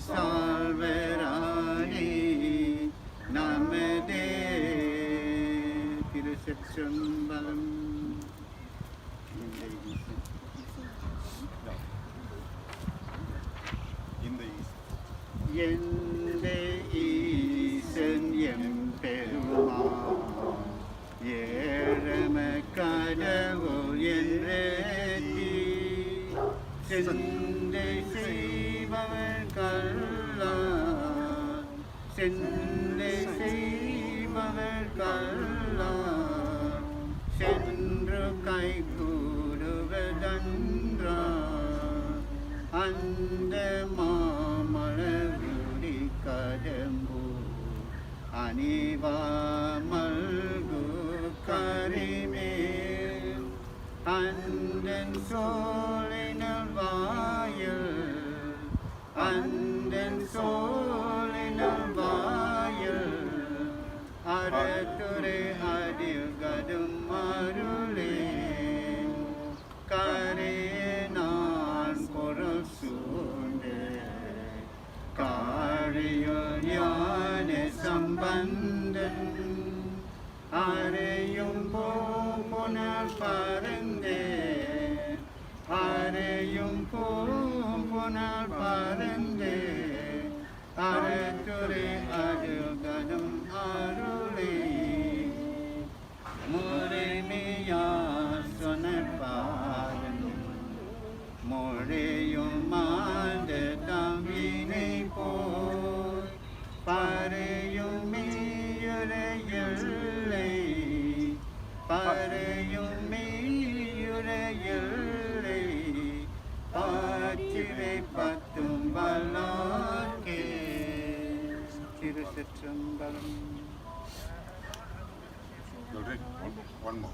சால்வரானே நமதே திருச்சிற்றம்பலம். எந்த ஈசன் எம்பெருமான் ஏழம கடவுள் என்றேத்தி செந்தை செய்பவர் கல்லார் செந்தை செய்பவர் கல்லார் சென்று கை கூடுவதன்றார் அந்த மாமலருடி கடம்பு அணிவாமல்கு கரிமேல் அந்தன் சோழினல் வாயில் அந்தன் சோழினல் வாயில் அறத்துறை அதில் கடும் அருளே கரே நான் பொருள் சூழ்ந்து காரியுள் ஞான சம்பந்தன் அறையும் பூம்புணர் பரந்தே அறையும் பூம்புணர் பரந்தே அறத்துறை அருகதும் அருளே முறைமையார் சொன்னபாரன் மொழியும் மாந்த தம்பினை போய் பறையும் மீயுரையில்லை பறையும் மீயுரையில்லை பாச்சிரை பத்தும் வல்லார்க்கே திருச்சிற்றம்பலம். One more.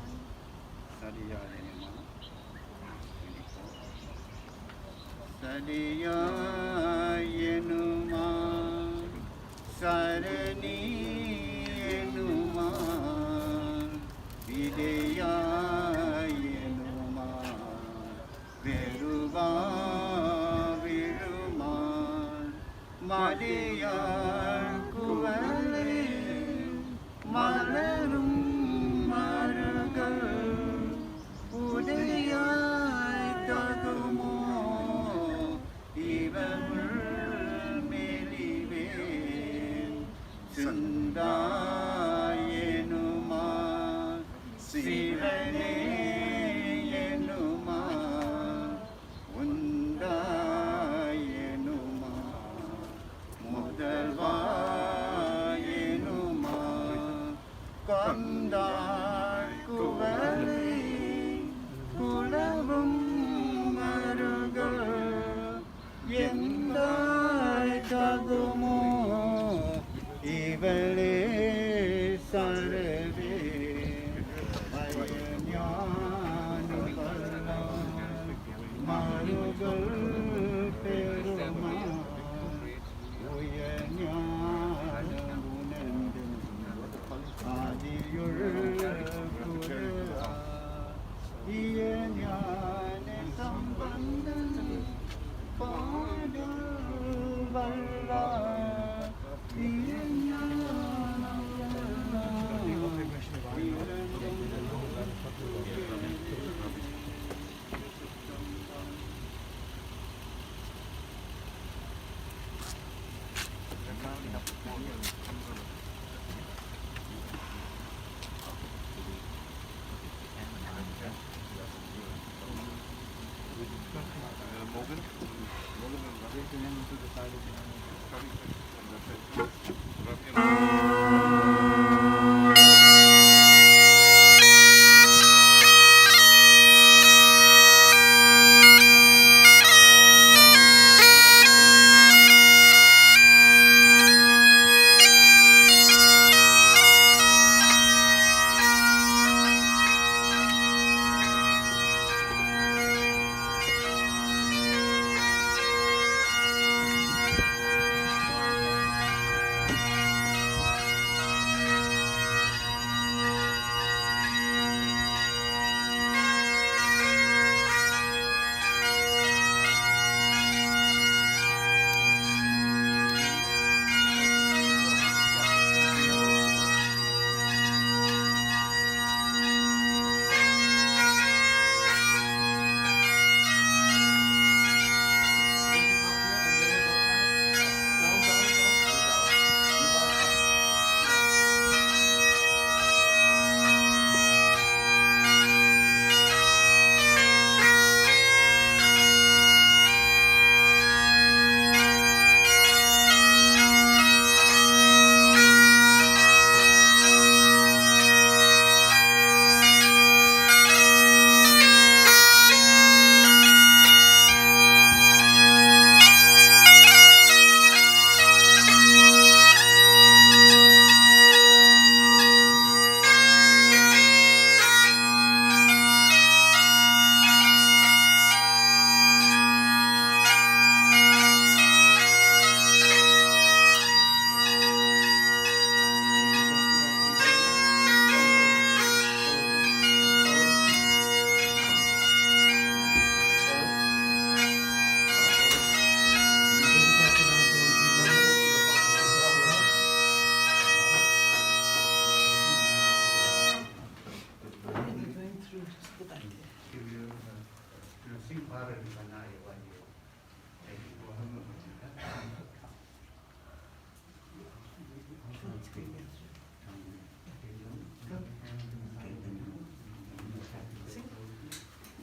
சரியாயனுமா சரணியனுமா விதையாயனுமா வெறுவா விழுமான் மடியார் குவலை மலரும் மருகள் உடையாய் தகுமோ இவள் மெலிவேன் சிந்தாயனுமா சிவனே எனுமா உண்டாயனுமா முதல்வாயனுமா கொண்டாள் குவலை குலவும் மருகள் எந்தாய் தகுமோ இவளே சரவே பயஞான மருகள் பெருமா உயஞான உணர்ந்து ஆதியுள் இயஞான சம்பந்தன் பாடல் வல்லார் இயஞான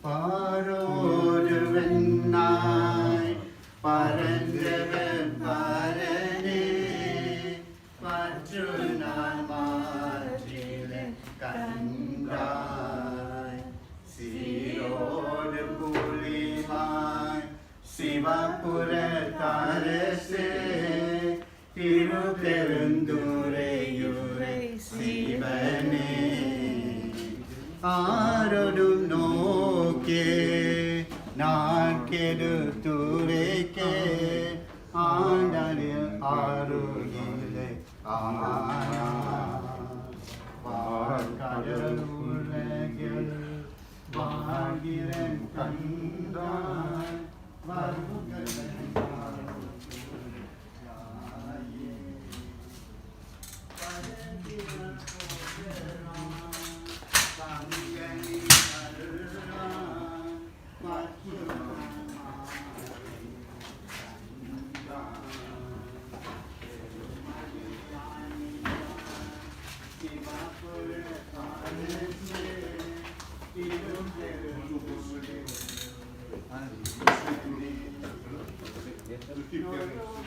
பாரோடு வெண்ணாய் பரந்தவர் பரனே பற்று நான் மாற்றில கண்டாய் சீரோடு புலிமாய் சிவபுர தரசே திருப்பெருந்துறையுரை சிவனே ஆரோடும் நோக்கே நான் கெடுத்துரைக்கே ஆண்டரில் ஆரோகிலே கடல் உலகில் வாழ்கிறேன் கண்டாய் வருகிறேன்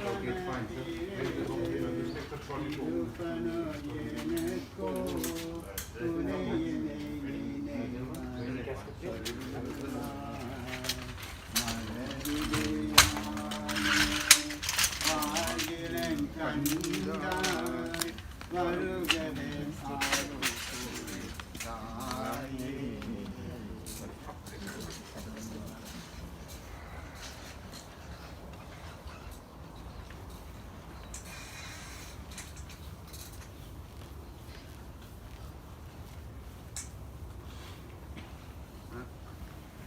Okay, it's fine.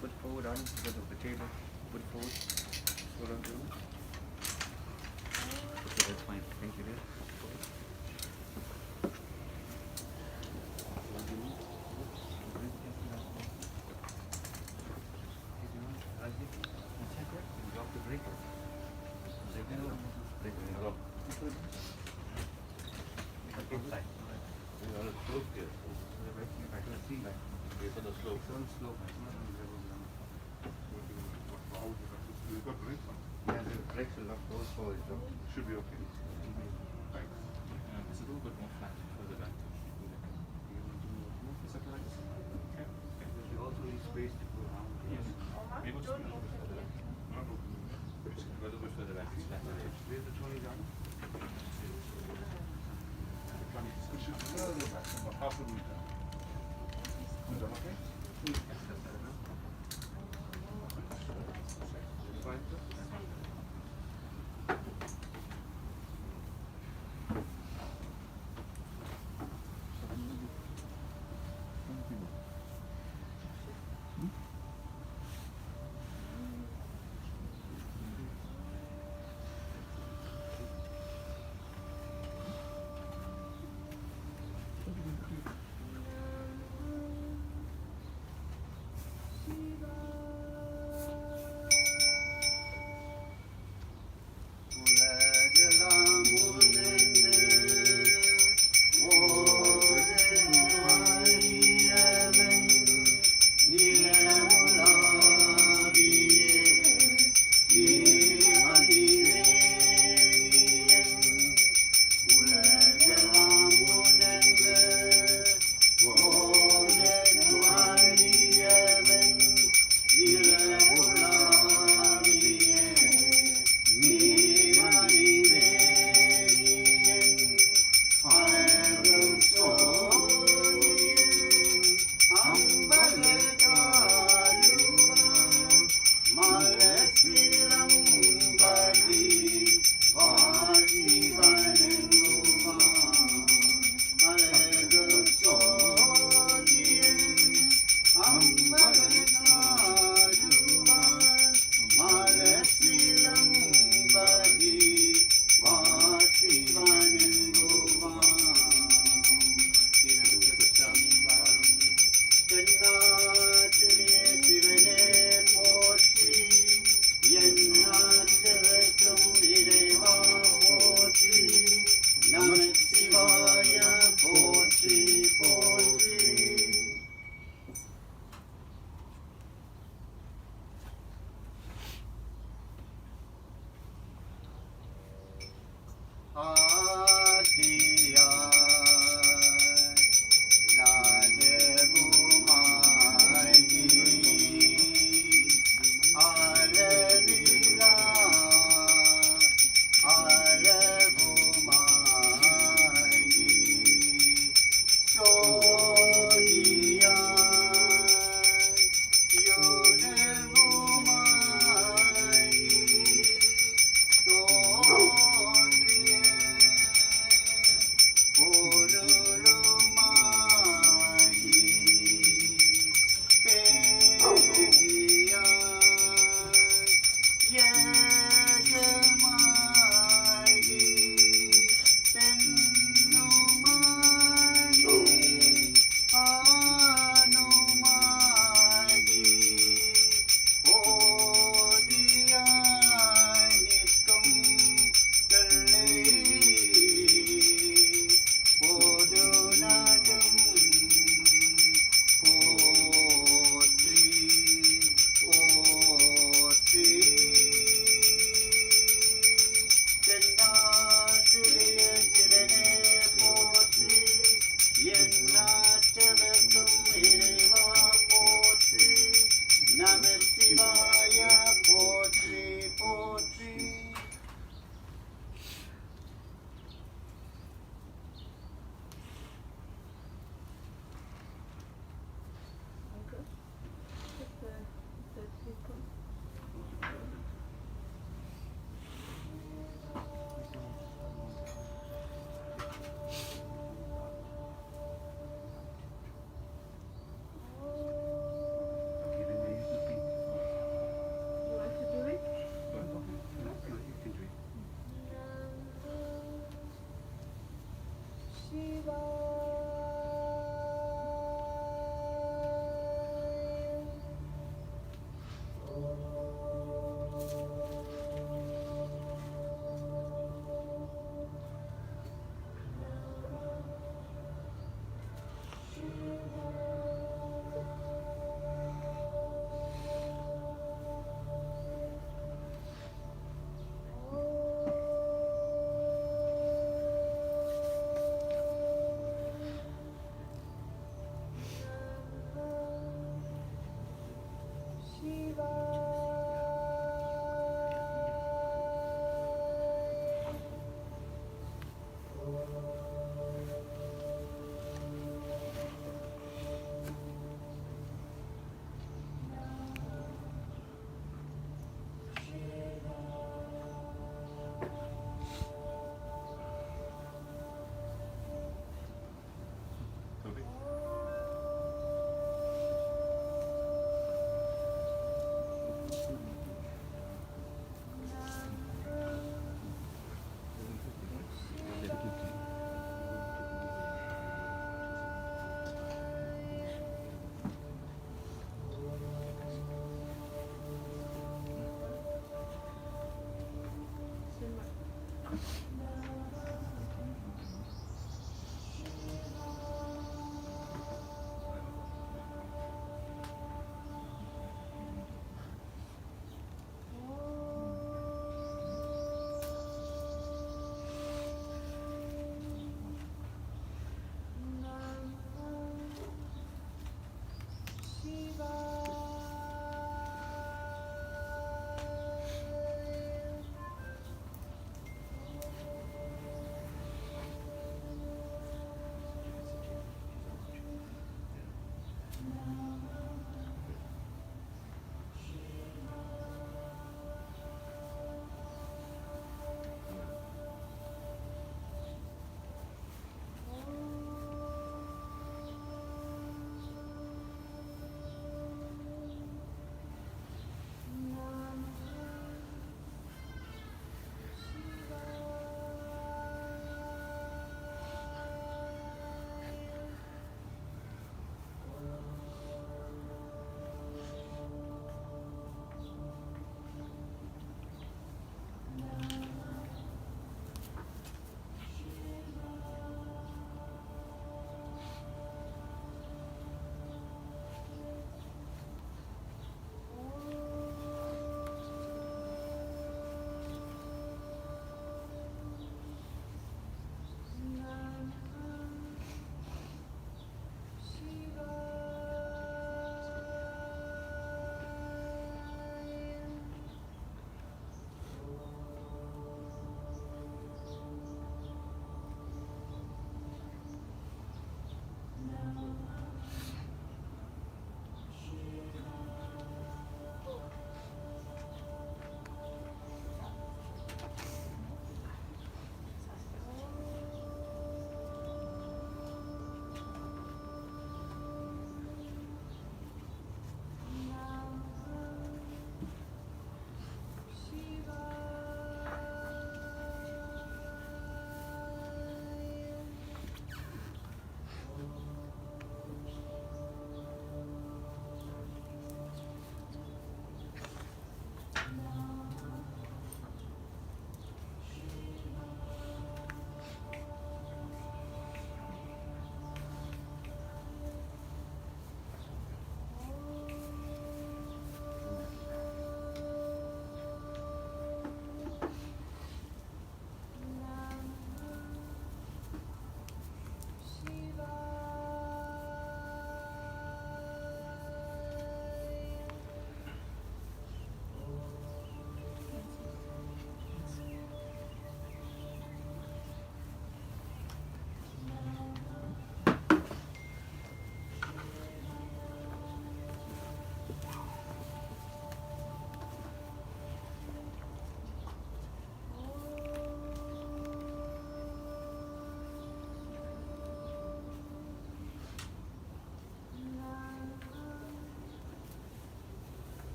Put forward on because of the table. Put forward. Hold on to it. Okay, that's fine. Thank you, dear. Drop the brake. Hello. Inside. Okay, for the slope. Slow. You've got brakes on. Yeah, the brakes will not go forward. Should be okay. Thanks. It's a little bit more flat further back. Is that right? Okay. You also need space to go around. Yes. Maybe just a little bit further back. Not okay. Just a little bit further back. It's flatter edge. Where's the trolley down? Push it further back, about half a meter. Is that okay? Yes, that's fair enough. Fine, sir. Don't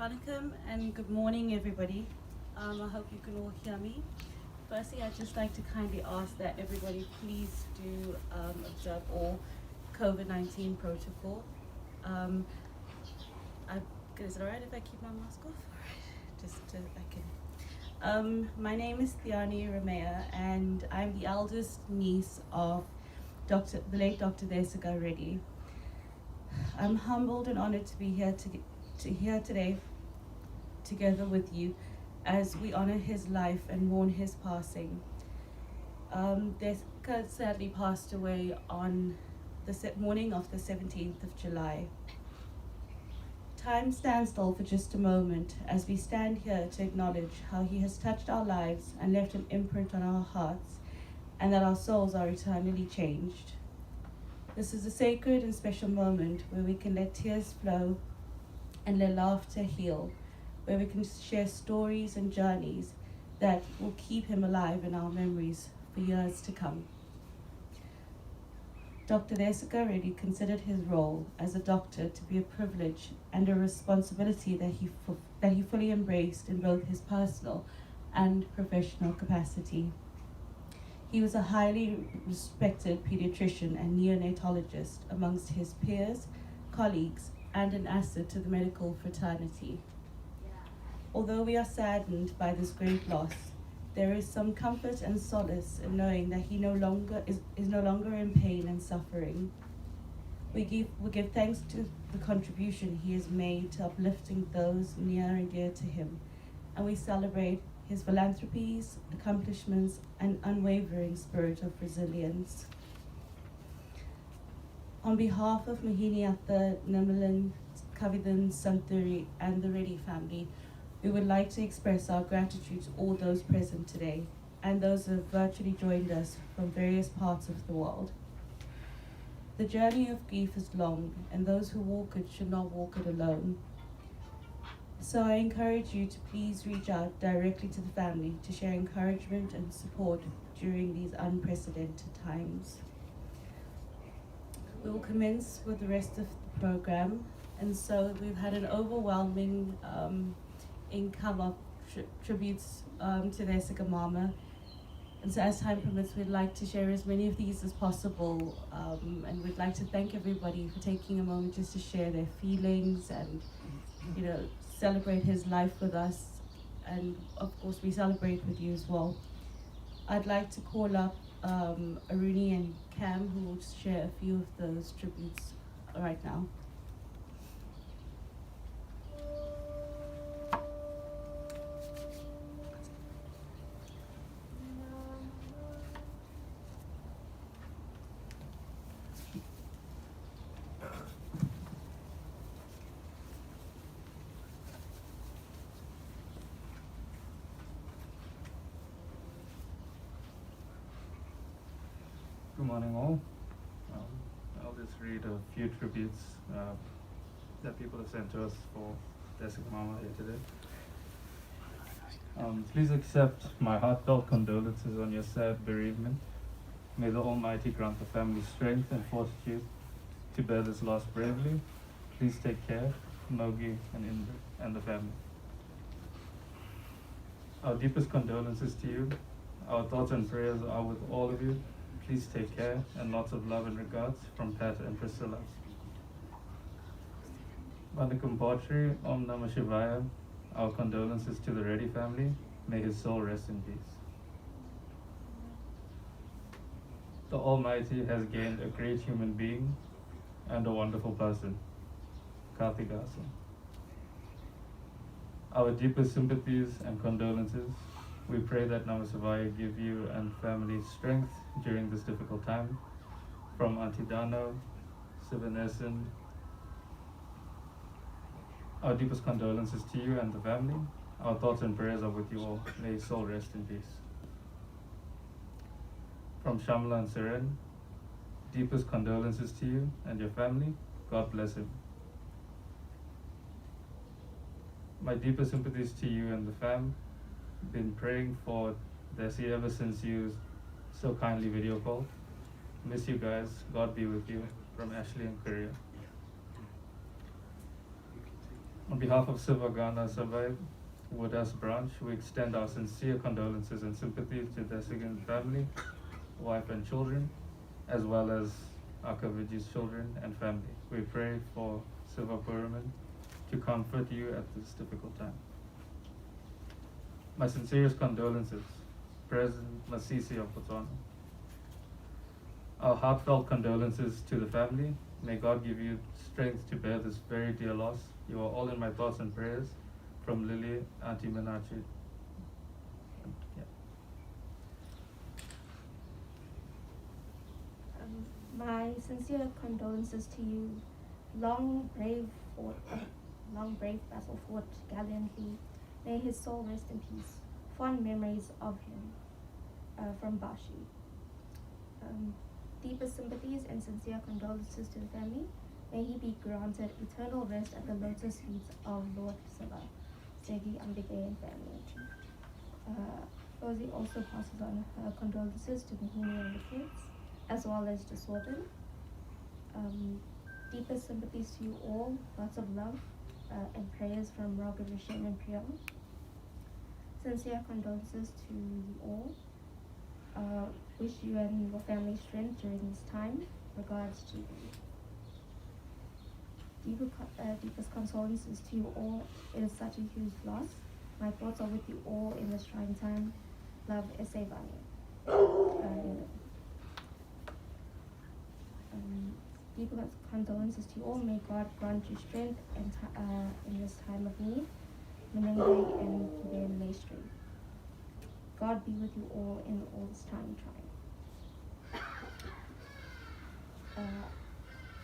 Hanukkah and good morning, everybody. I hope you can all hear me. Firstly, I'd just like to kindly ask that everybody please do observe all COVID-19 protocol. Is it alright if I keep my mask off? Alright, just to, I can. My name is Thiani Ramea, and I'm the eldest niece of the late Dr. Thesigamoney. I'm humbled and honored to be here today together with you as we honor his life and mourn his passing. Thesiga sadly passed away on the morning of the 17th of July. Time stands still for just a moment as we stand here to acknowledge how he has touched our lives and left an imprint on our hearts, and that our souls are eternally changed. This is a sacred and special moment where we can let tears flow and let laughter heal, where we can share stories and journeys that will keep him alive in our memories for years to come. Dr. Thesigamoney considered his role as a doctor to be a privilege and a responsibility that he fully embraced in both his personal and professional capacity. He was a highly respected pediatrician and neonatologist amongst his peers, colleagues, and an asset to the medical fraternity. Although we are saddened by this great loss, there is some comfort and solace in knowing that he is no longer in pain and suffering. We give thanks to the contribution he has made to uplifting those near and dear to him, and we celebrate his philanthropies, accomplishments, and unwavering spirit of resilience. On behalf of Mohini Atha, Namalan, Kavidan, Santuri, and the Reddy family, we would like to express our gratitude to all those present today and those who have virtually joined us from various parts of the world. The journey of grief is long, and those who walk it should not walk it alone. So I encourage you to please reach out directly to the family to share encouragement and support during these unprecedented times. We will commence with the rest of the program, and so we've had an overwhelming income of tributes to Thesigamoney. And so as time permits, we'd like to share as many of these as possible, and we'd like to thank everybody for taking a moment just to share their feelings and, celebrate his life with us. And of course, we celebrate with you as well. I'd like to call up Aruni and Cam, who will share a few of those tributes right now. Good morning, all. I'll just read a few tributes that people have sent to us for Thesigamoney here today. Please accept my heartfelt condolences on your sad bereavement. May the Almighty grant the family strength and fortitude to bear this loss bravely. Please take care, Nogi and Indra, and the family. Our deepest condolences to you. Our thoughts and prayers are with all of you. Please take care, and lots of love and regards from Pat and Priscilla. Vanakkam Potri, Om Namah Shivaya. Our condolences to the Reddy family. May his soul rest in peace. The Almighty has gained a great human being and a wonderful person, Karthikasa. Our deepest sympathies and condolences. We pray that Namasavaya give you and family strength during this difficult time. From Auntie Dano, Sivanesan, our deepest condolences to you and the family. Our thoughts and prayers are with you all. May his soul rest in peace. From Shamla and Seren, deepest condolences to you and your family. God bless him. My deepest sympathies to you and the fam. Been praying for Desi ever since you so kindly video called. Miss you guys. God be with you. From Ashley and Korea. On behalf of Sivagana Sabai, Woodhouse branch, we extend our sincere condolences and sympathies to Thesigamoney family, wife and children, as well as Akaviji's children and family. We pray for Siva Puraman to comfort you at this difficult time. My sincerest condolences, President Masisi of Botswana. Our heartfelt condolences to the family. May God give you strength to bear this very dear loss. You are all in my thoughts and prayers. From Lily, Auntie Minachi. Yeah. My sincere condolences to you. Long brave battle fought gallantly. May his soul rest in peace. Fond memories of him from Bashi. Deepest sympathies and sincere condolences to the family. May he be granted eternal rest at the lotus feet of Lord Siva, Segi Ambike and family. Rosie also passes on her condolences to Mahini and the kids, as well as to Swarton. Deepest sympathies to you all, lots of love and prayers from Roger Vishen and Priya. Sincere condolences to you all. Wish you and your family strength during this time. Regards to you. Deepest condolences to you all. It is such a huge loss. My thoughts are with you all in this trying time. Love, Esevani. Deepest condolences to you all. May God grant you strength and in this time of need. Menengai and Kiben Maestri. God be with you all in all this time trying.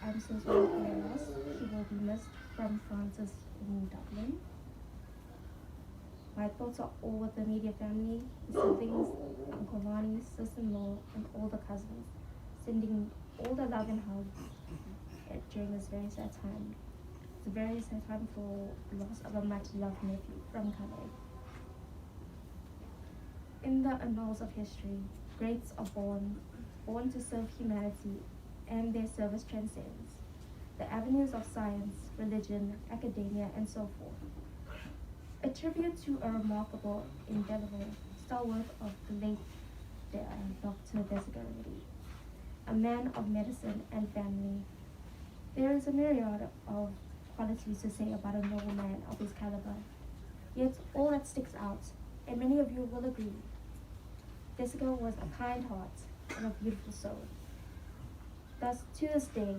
I'm so sorry for your loss. He will be missed from Francis in Dublin. My thoughts are all with the immediate family, the siblings, Uncle Vani, sister-in-law, and all the cousins, sending all the love and hugs during this very sad time. It's a very sad time for the loss of a much-loved nephew from Kale. In the annals of history, greats are born to serve humanity, and their service transcends the avenues of science, religion, academia, and so forth. A tribute to a remarkable, indelible stalwart of the late Dr. Thesigamoney, a man of medicine and family. There is a myriad of qualities to say about a noble man of his caliber, yet all that sticks out, and many of you will agree, Thesiga was a kind heart and a beautiful soul. Thus, to this day,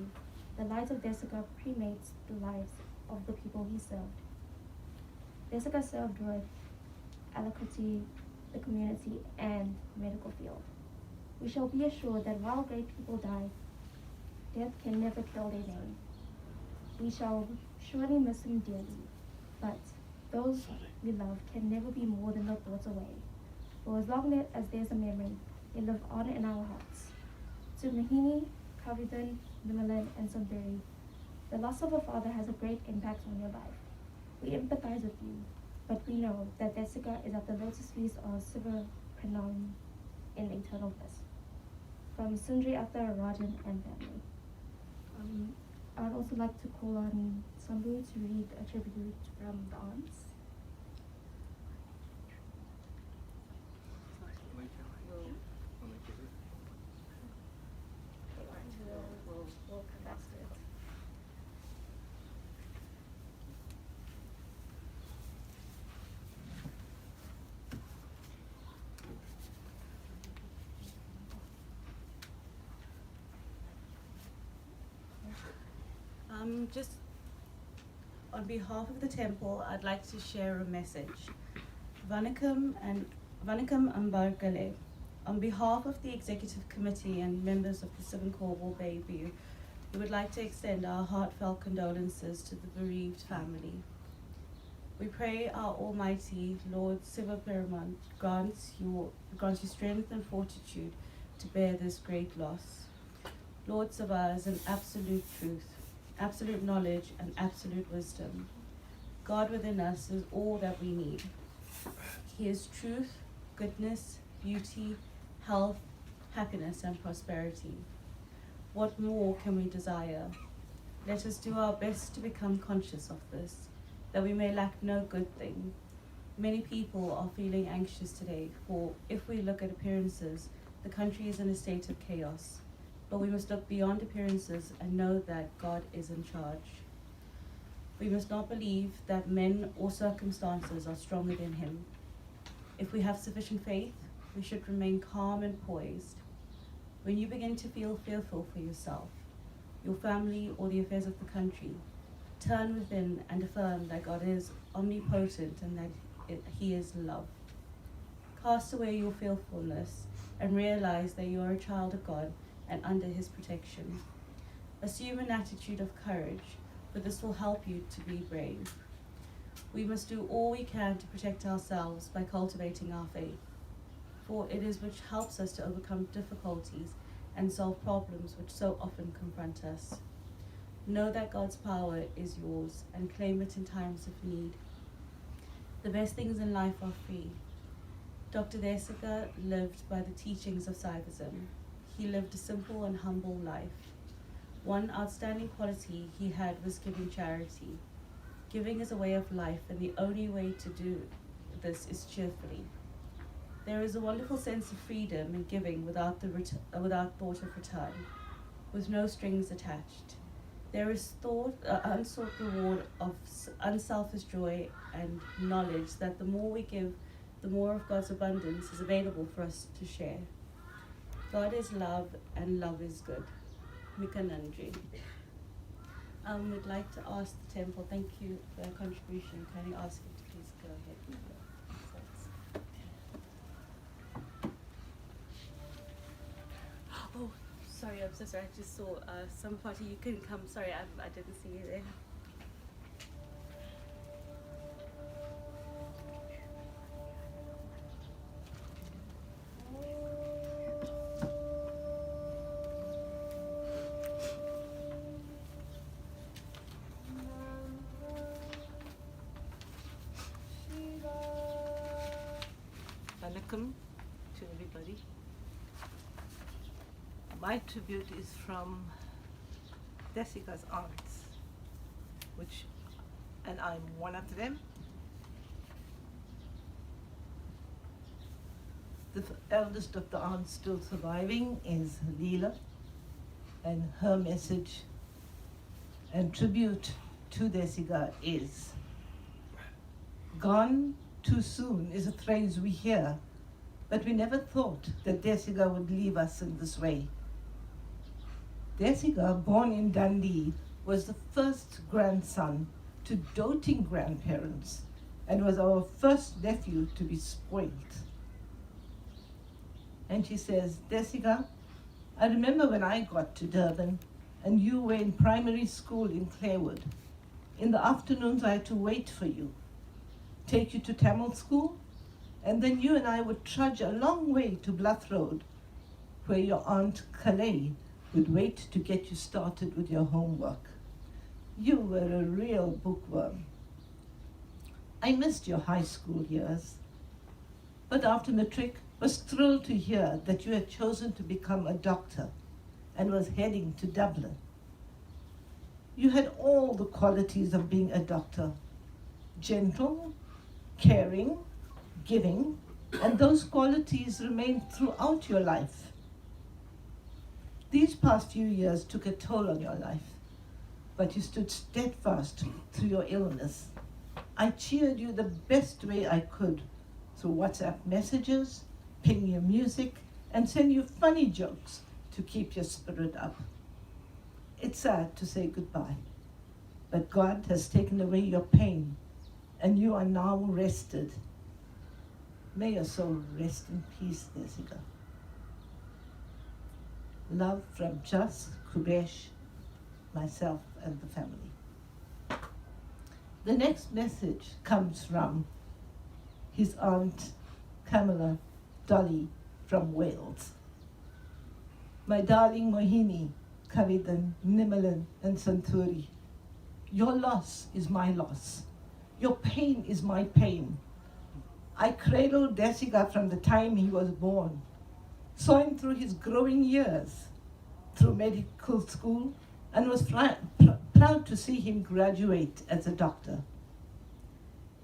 the light of Thesiga premates the lives of the people he served. Thesiga served with alacrity the community and medical field. We shall be assured that while great people die, death can never kill their name. We shall surely miss him dearly, but those we love can never be more than the thoughts away. For as long as there's a memory, they live on in our hearts. To Mahini, Kavidan, Nimilan, and Sambiri, the loss of a father has a great impact on your life. We empathize with you, but we know that Thesiga is at the lotus feast of Siva Pranam in eternal bliss. From Sundri Atta Rajan and family. I would also like to call on Sambu to read a tribute from the aunts. We'll come back to it. Just on behalf of the temple, I'd like to share a message. Vanakkam Ambarkale. On behalf of the Executive Committee and members of the Seven Cornwall Bayview, we would like to extend our heartfelt condolences to the bereaved family. We pray our Almighty Lord Siva Peraman grants you strength and fortitude to bear this great loss. Lord Siva is an absolute truth, absolute knowledge, and absolute wisdom. God within us is all that we need. He is truth, goodness, beauty, health, happiness, and prosperity. What more can we desire? Let us do our best to become conscious of this that we may lack no good thing. Many people are feeling anxious today, for if we look at appearances, the country is in a state of chaos. But we must look beyond appearances and know that God is in charge. We must not believe that men or circumstances are stronger than Him. If we have sufficient faith, we should remain calm and poised. When you begin to feel fearful for yourself, your family, or the affairs of the country, turn within and affirm that God is omnipotent and that He is love. Cast away your fearfulness and realize that you are a child of God and under His protection. Assume an attitude of courage, for this will help you to be brave. We must do all we can to protect ourselves by cultivating our faith, for it is which helps us to overcome difficulties and solve problems which so often confront us. Know that God's power is yours and claim it in times of need. The best things in life are free. Dr. Thesiga lived by the teachings of Saivism. He lived a simple and humble life. One outstanding quality he had was giving charity. Giving is a way of life, and the only way to do this is cheerfully. There is a wonderful sense of freedom in giving without thought of return, with no strings attached. There is unsought reward of unselfish joy and knowledge that the more we give, the more of God's abundance is available for us to share. God is love, and love is good. Mikanandri. We'd like to ask the temple, thank you for your contribution. Can I ask you to please go ahead with your Oh, sorry, I'm so sorry. I just saw some party you couldn't come. Sorry, I didn't see you there. Welcome to everybody. My tribute is from Thesiga's aunts, and I'm one of them. The eldest of the aunts still surviving is Leela, and her message and tribute to Thesiga is, "Gone too soon" is a phrase we hear, but we never thought that Thesiga would leave us in this way. Thesiga, born in Dundee, was the first grandson to doting grandparents and was our first nephew to be spoilt. And she says, "Thesiga, I remember when I got to Durban and you were in primary school in Clarewood. In the afternoons I had to wait for you, take you to Tamil school, and then you and I would trudge a long way to Bluff Road, where your Aunt Calais would wait to get you started with your homework. You were a real bookworm. I missed your high school years, but after matric, was thrilled to hear that you had chosen to become a doctor and was heading to Dublin. You had all the qualities of being a doctor: gentle, caring, giving, and those qualities remained throughout your life. These past few years took a toll on your life, but you stood steadfast through your illness. I cheered you the best way I could through WhatsApp messages, ping you music, and send you funny jokes to keep your spirit up. It's sad to say goodbye, but God has taken away your pain, and you are now rested. May your soul rest in peace, Thesiga. Love from Jas, Kubesh, myself, and the family." The next message comes from his aunt, Kamala Dolly from Wales. "My darling Mohini, Kavidan, Nimalan, and Santuri, your loss is my loss. Your pain is my pain. I cradled Thesiga from the time he was born, saw him through his growing years, through medical school, and was proud to see him graduate as a doctor.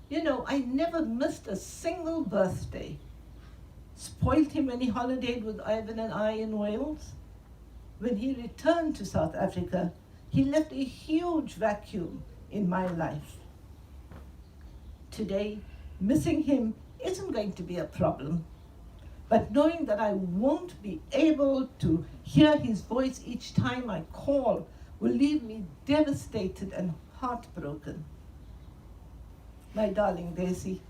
You know, I never missed a single birthday. Spoiled him when he holidayed with Ivan and I in Wales. When he returned to South Africa, he left a huge vacuum in my life. Today, missing him isn't going to be a problem. But knowing that I won't be able to hear his voice each time I call will leave me devastated and heartbroken. My darling Daisy,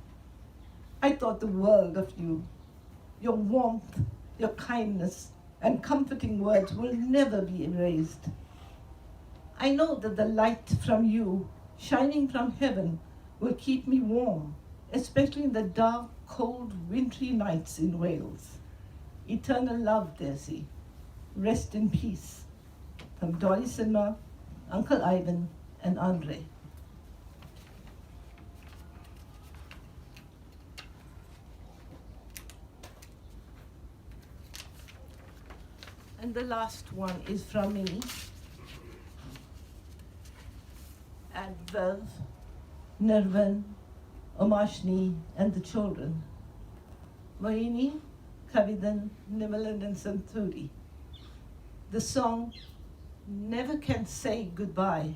I thought the world of you. Your warmth, your kindness, and comforting words will never be erased. I know that the light from you, shining from heaven, will keep me warm, especially in the dark, cold, wintry nights in Wales. Eternal love, Daisy. Rest in peace. From Dolly Sinma, Uncle Ivan, and Andre. And the last one is from me. And Viv, Nirvan, Omashni, and the children. Moini, Kavidan, Nimalan, and Santuri. The song Never Can Say Goodbye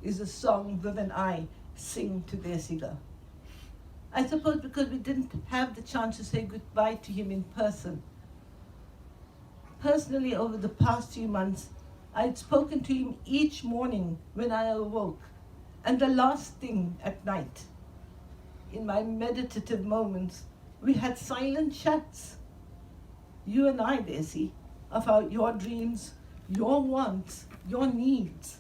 is a song Viv and I sing to Thesiga. I suppose because we didn't have the chance to say goodbye to him in person. Personally, over the past few months, I'd spoken to him each morning when I awoke, and the last thing at night. In my meditative moments, we had silent chats. You and I, Daisy, about your dreams, your wants, your needs.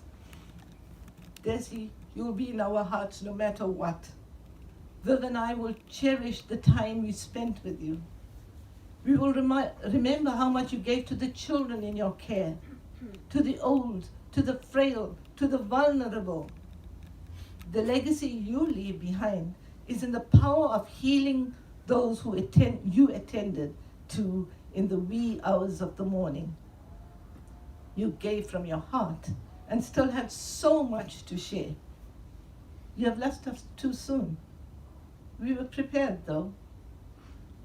Daisy, you'll be in our hearts no matter what. Viv and I will cherish the time we spent with you. We will remember how much you gave to the children in your care, to the old, to the frail, to the vulnerable. The legacy you leave behind is in the power of healing those who you attended to in the wee hours of the morning. You gave from your heart and still had so much to share. You have left us too soon. We were prepared though.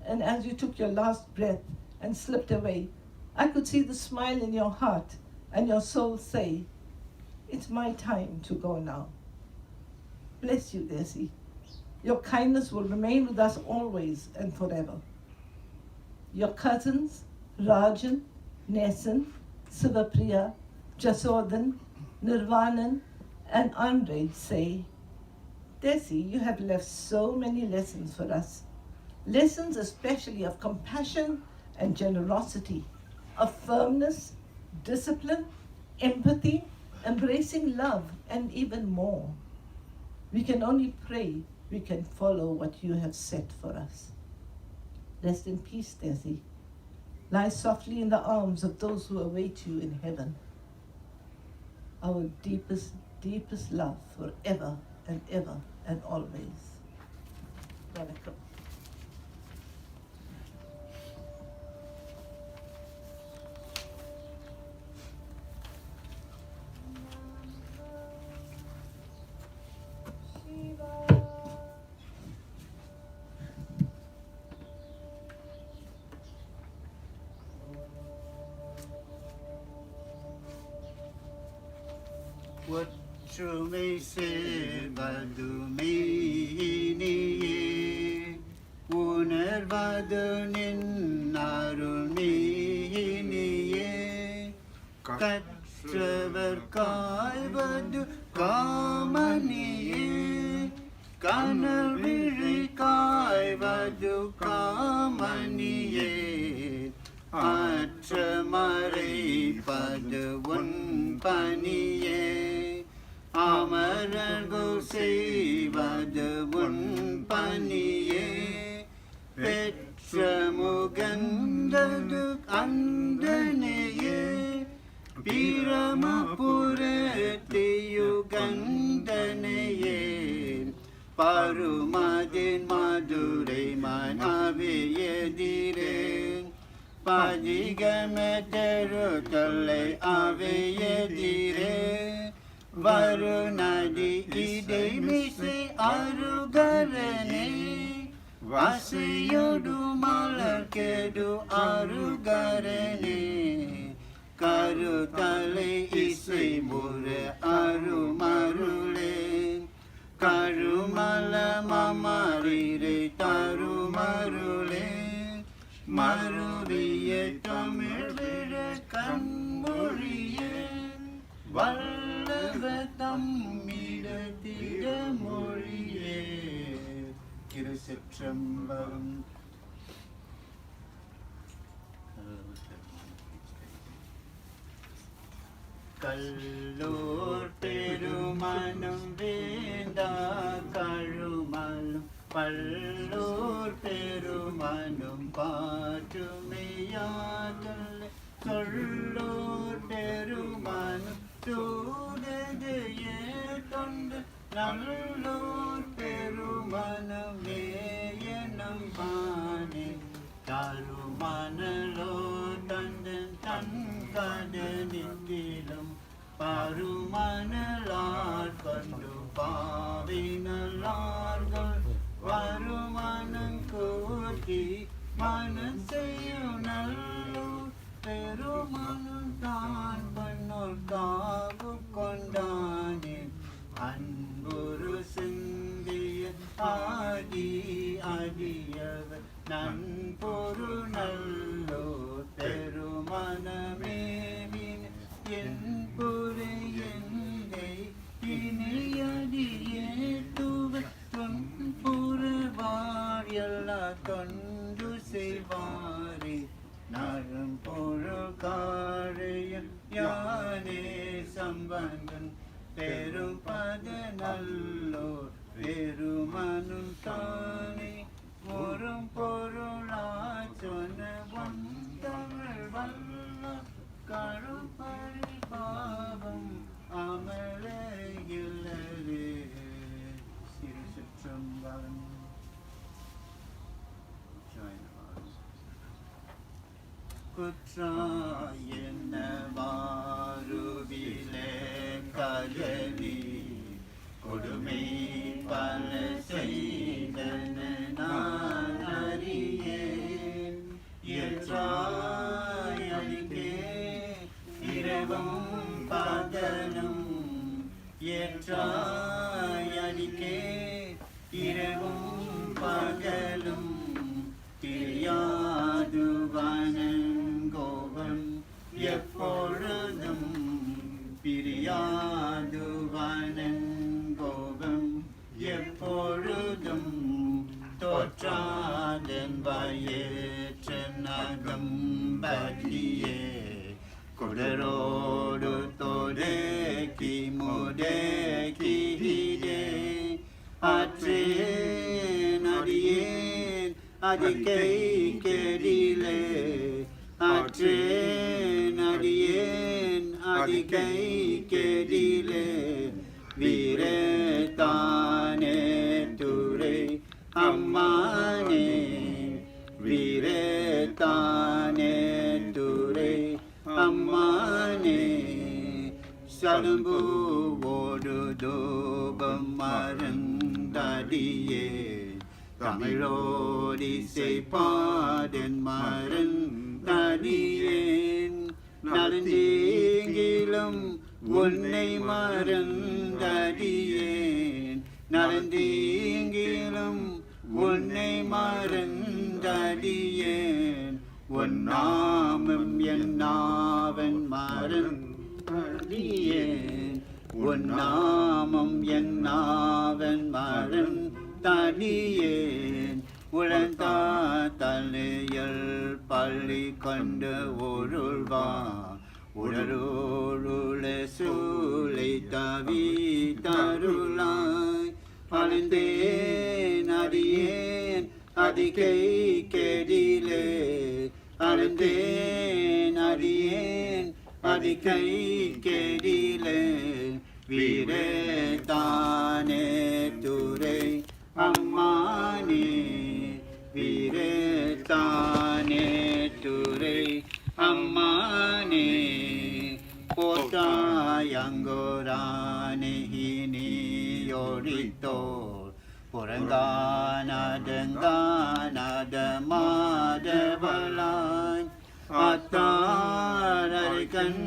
And as you took your last breath and slipped away, I could see the smile in your heart and your soul say, it's my time to go now. Bless you, Daisy. Your kindness will remain with us always and forever. Your cousins, Rajan, Nesan, Sivapriya, Jasodhan, Nirvanan, and Andre say, Daisy, you have left so many lessons for us. Lessons especially of compassion and generosity, of firmness, discipline, empathy, embracing love, and even more. We can only pray we can follow what you have set for us. Rest in peace, Daisy. Lie softly in the arms of those who await you in heaven. Our deepest, deepest love forever and ever and always. Welcome. What you may say, Badumini, Unervadunin Narumini, Katrever Kai Badu Kamani, Kanal Viri Kai Badu Kamani, Atramari Padun Paniye, Amargo Sevadun Paniye, Petra Mogambary Andaneye, Piramapurati Ugandaneye, Parumadin Madure Manaveye Dire, Thesigamoney Tale Aveye Dire, Varunadi Ide Mise Arugare, வாசையோடு மலர் கேடு அருகரணே கருதலை இசை முற அருமருளே கருமல மமரிரை தருமருளே மருவிய தமிழ் விட கண்மொழியே வல்லவ தம்மிடத்திட மொழியே திருச்சிற்றம்பலம். கல்லூர் பெருமனும் வேண்டா கழுமலும் பல்லூர் பெருமனும் பாட்டுமையாதல் சொல்லூர் பெருமனும் சூடதைய தொண்டு நல்லூர் பெருமனும் வேயனம் பானே தருமனலோ தந்தன் தன் கடனிலும் பருமனலார் கொண்டு பாவினலார்கள் வருமனன் கூட்டி மனன் செய்யும் நல்லூர் பெருமனும் தான் பண்ணோர் காவு கொண்டானே அன்புரு சிந்திய ஆதி அடியவர் நன்பொரு நல்லோ பெருமனமேவின் என் பொரு எந்தை இனியடியே துவ தொன்புறவார் எல்லா தொண்டு செய்வாரே நரும் பொருள் காரையும் யானே சம்பந்தன் பெரும் பத நல்லோ பெருமனும் தானே முறும் பொருளா சொன்ன வந்தவள் வல்ல கருப்பறி பாவம் அமலையில்லரே திருச்சிற்றம்பலம். குற்றாயன வாருவிலே கஜவி கொடுமை பல செய்தன நான் அறியேன் ஏற்றாயலிக்கே இரவும் பகலும் ஏற்றாயலிக்கே இரவும் பகலும் தெரியாது வனங்கோபம் எப்பொழுதும் பிரியாது வனங்கோபம் எப்பொழுதும் தோற்றாதன் வயற்ற நகம்பதியே குடரோடு தோடேக்கி முதேக்கிலே ஆற்றேன் அடியேன் அதிகை கெடிலே ஆற்றேன் அடியேன் அதிகை கெடிலே வீரே தானே துரை அம்மானே வீரே தானே துரை அம்மானே சலம்புவோடு தூபம் மறந்தடியே தமிழோடிசை பாடன் மறந்தடியேன் நலந்தீங்கிலும் உன்னை மறந்தடியேன் நலந்தீங்கிலும் உன்னை மறந்தடியேன் உன் நாமம் என் நாவன் மறந்தடியேன் உன் நாமம் என் நாவன் மறந்தடியேன் உழந்தா தலையில் பள்ளி கொண்டு ஒருள்வா உடலோருள சூளை தவி தருளாய் அழுந்தேன் அடியேன் அதிகை கெடிலே அழுந்தேன் அடியேன் அதிகை கெடிலே வீரே தானே துரை அம்மானே வீரே தானே துரை அம்மானே போட்டாயங்கோரானே ஹினியோடித்தோர் புறங்கானதங்கானதமாதவளாய் ஆத்தாரரிகன்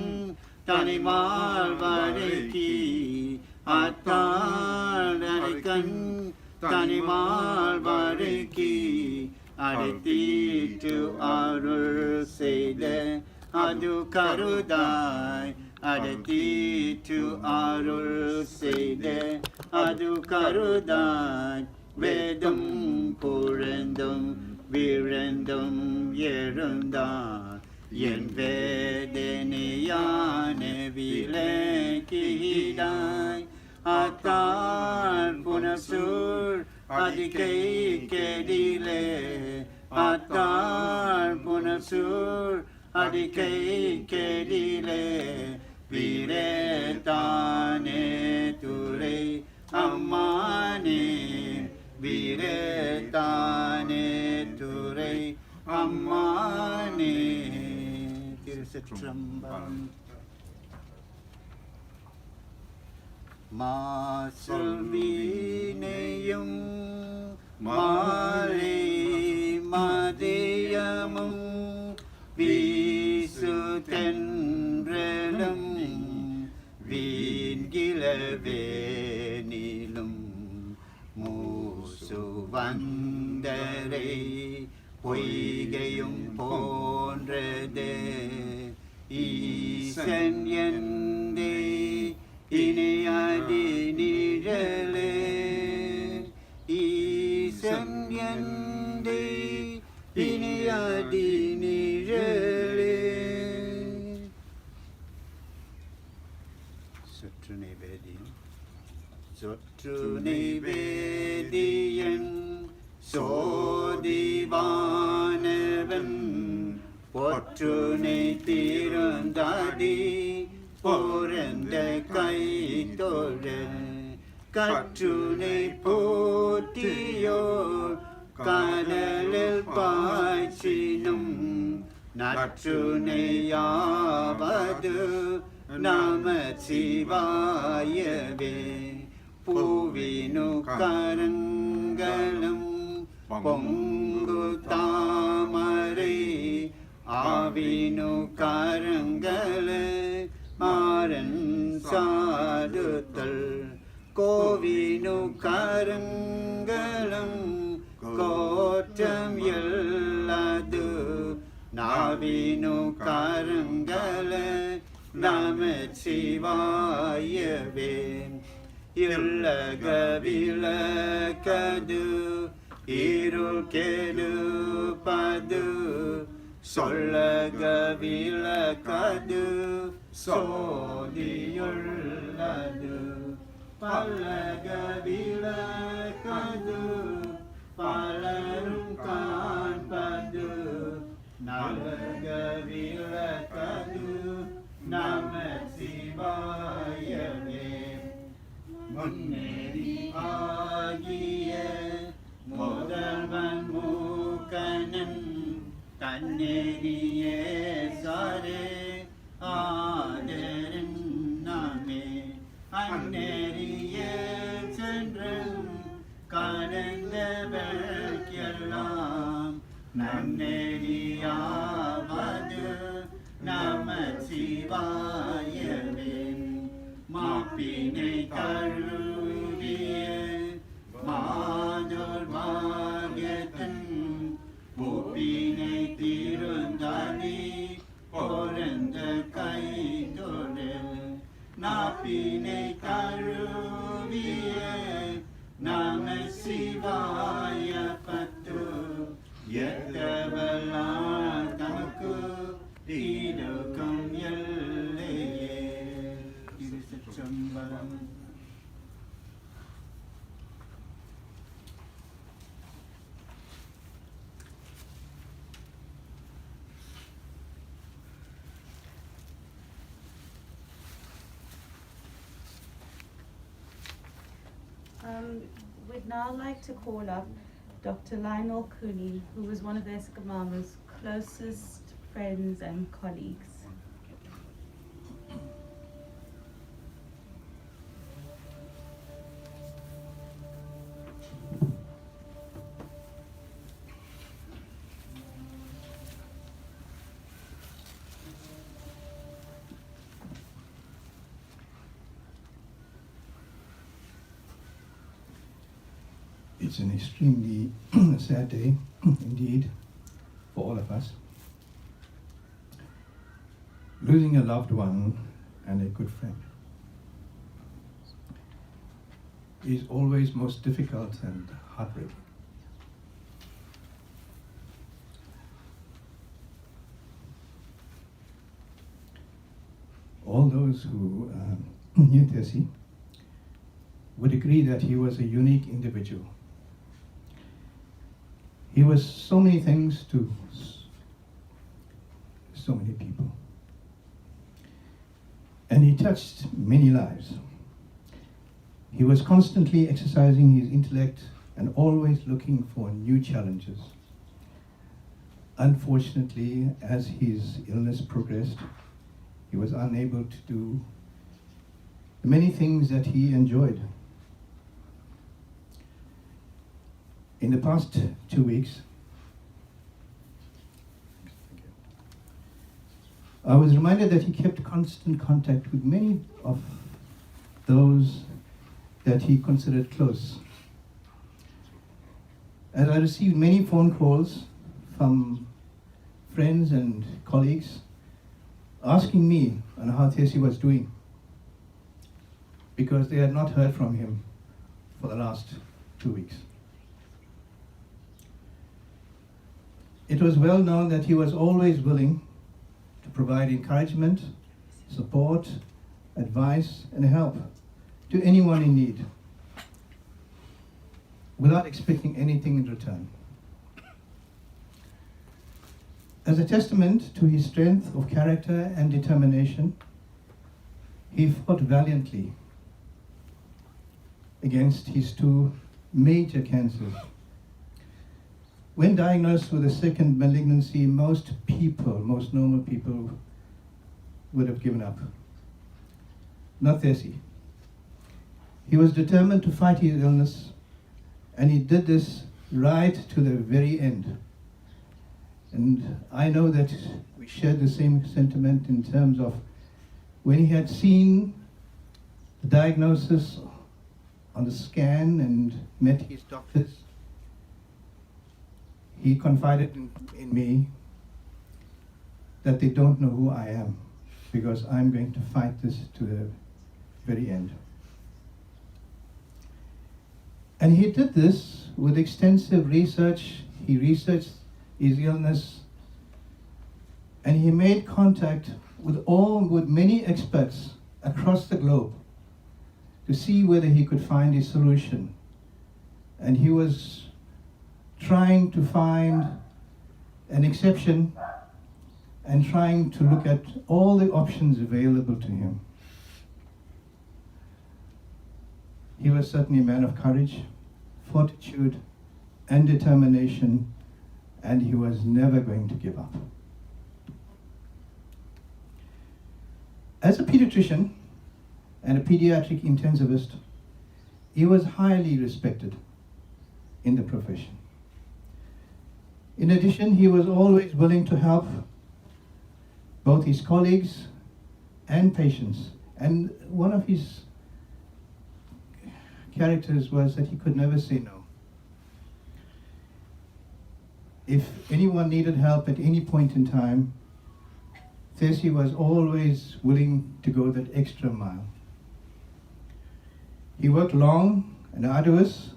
தனிமால் வரைக்கி ஆத்தாரரிகன் தனிமால் வரைக்கி அடைத்தீட்டு அருள் செய்த அது கருதாய் அடைத்தீட்டு அருள் செய்த அது கருதாய் வேதம் புரந்தும் விழுந்தும் எழுந்தார் என் வேதனையான விலக்கிடாய் ஆத்தார் புனசூர் அதிகை கெடிலே ஆத்தார் புனசூர் அதிகை கெடிலே வீரேதானே துரை அம்மானே வீரேதானே துரை அம்மானே திருச்சிற்றம்பலம். மாசல் வீணையும் மாலை மதியமும் வீசு தென்றலும் வீண்கிழவேனிலும் மூசு வந்தரை பொய்கையும் போன்றது ஈசன் எந்தே இணையடி நிழலே ஈசன் எந்தே இணையடி நிழலே. சொற்று நிவேதியம் சொற்று நிவேதியன் சோதிவானவன் பொற்றுனை தீர்ந்தாடி பொறந்த கை தோழ கற்றுனை போற்றியோர் கடலில் பாய்ச்சினும் நற்றுணையாவது நம சிவாயவே. பூவினு கரங்களும் பொங்கு தாமரை ஆவினு கரங்களே மாறன் சாடுதல் கோவினு கரங்களும் கோற்றம் எல்லது நாவினு கரங்களே நம சிவாயவே. இல்லக விளக்கது இருள் கெடுப்பது சொல்லக விளக்கது சோதியுள்ளது பல்லக விளக்கது பலரும் காண்பது நல்லக விளக்கது நம சிவாயவே. முன்னேறி ஆகிய முதல்வன் மூக்கனன் தன்னேறியே சாரே ஆதரன் நாமே அந்நேறியே சென்றும் கடந்தவர்க்கெல்லாம் நன்னேறியாவது நம சிவாயவே. மாப்பினை கழுவிய மாதோர் பாகத்தன் பூப்பினை தீர்ந்தாடி பொறந்த கைதொடு நாப்பினை கழுவிய நம சிவாய பத்து எத்தவலா தமக்கு தீடுக்கும் எல்லையே. திருச்சிற்றம்பலம். We'd now like to call up Dr. Lionel Cooney, who was one of Thesigamoney's closest friends and colleagues. It's an extremely sad day indeed for all of us. Losing a loved one and a good friend is always most difficult and heartbreaking. All those who knew Thesi would agree that he was a unique individual. He was so many things to so many people. And he touched many lives. He was constantly exercising his intellect and always looking for new challenges. Unfortunately, as his illness progressed, he was unable to do the many things that he enjoyed. In the past 2 weeks, I was reminded that he kept constant contact with many of those that he considered close. As I received many phone calls from friends and colleagues asking me on how Thesi was doing, because they had not heard from him for the last 2 weeks. It was well known that he was always willing to provide encouragement, support, advice, and help to anyone in need, without expecting anything in return. As a testament to his strength of character and determination, he fought valiantly against his 2 major cancers. When diagnosed with a second malignancy, most normal people would have given up. Not Thesi. He was determined to fight his illness, and he did this right to the very end. And I know that we shared the same sentiment in terms of when he had seen the diagnosis on the scan and met his doctors, he confided in me that they don't know who I am, because I'm going to fight this to the very end. And he did this with extensive research. He researched his illness, and he made contact with many experts across the globe to see whether he could find a solution. And he was trying to find an exception and trying to look at all the options available to him. He was certainly a man of courage, fortitude, and determination, and he was never going to give up. As a pediatrician and a pediatric intensivist, he was highly respected in the profession. In addition, he was always willing to help both his colleagues and patients. And one of his characters was that he could never say no. If anyone needed help at any point in time, Thesi was always willing to go that extra mile. He worked long and arduous,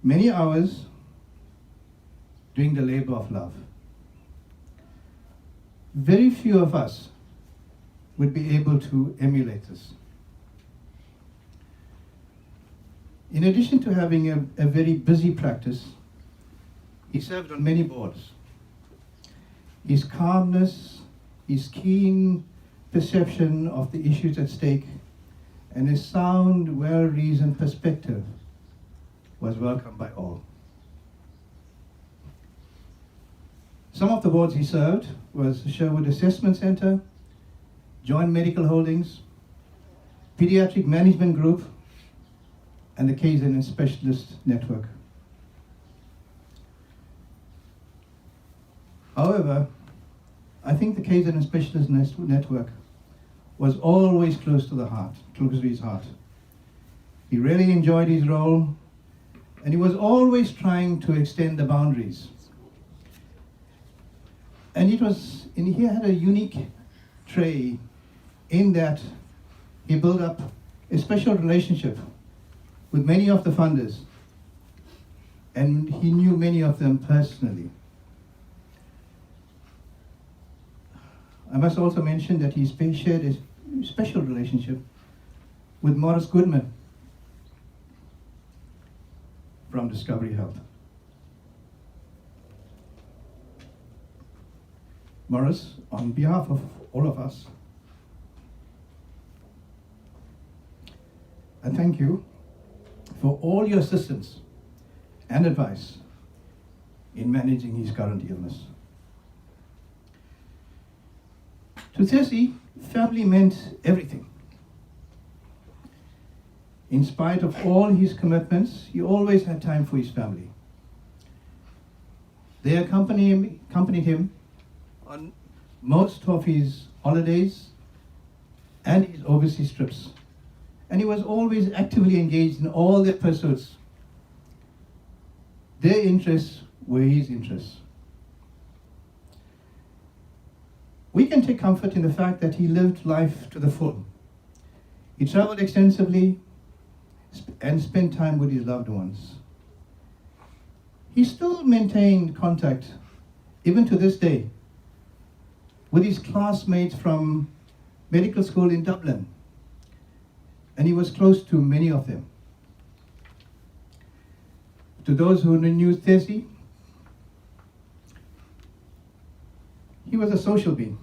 many hours, doing the labor of love. Very few of us would be able to emulate this. In addition to having a very busy practice, he served on many boards. His calmness, his keen perception of the issues at stake, and his sound, well-reasoned perspective was welcomed by all. Some of the boards he served was the Sherwood Assessment Center, Joint Medical Holdings, Pediatric Management Group, and the KZN Specialist Network. However, I think the KZN Specialist Network was always close to his heart. He really enjoyed his role, And he was always trying to extend the boundaries. And he had a unique trait in that he built up a special relationship with many of the funders, and he knew many of them personally. I must also mention that he shared a special relationship with Morris Goodman from Discovery Health. Morris, on behalf of all of us, I thank you for all your assistance and advice in managing his current illness. To Thesi, family meant everything. In spite of all his commitments, he always had time for his family. They accompanied him on most of his holidays and his overseas trips. And he was always actively engaged in all their pursuits. Their interests were his interests. We can take comfort in the fact that he lived life to the full. He traveled extensively and spent time with his loved ones. He still maintained contact, even to this day, with his classmates from medical school in Dublin, and he was close to many of them. To those who knew Thesi, he was a social being.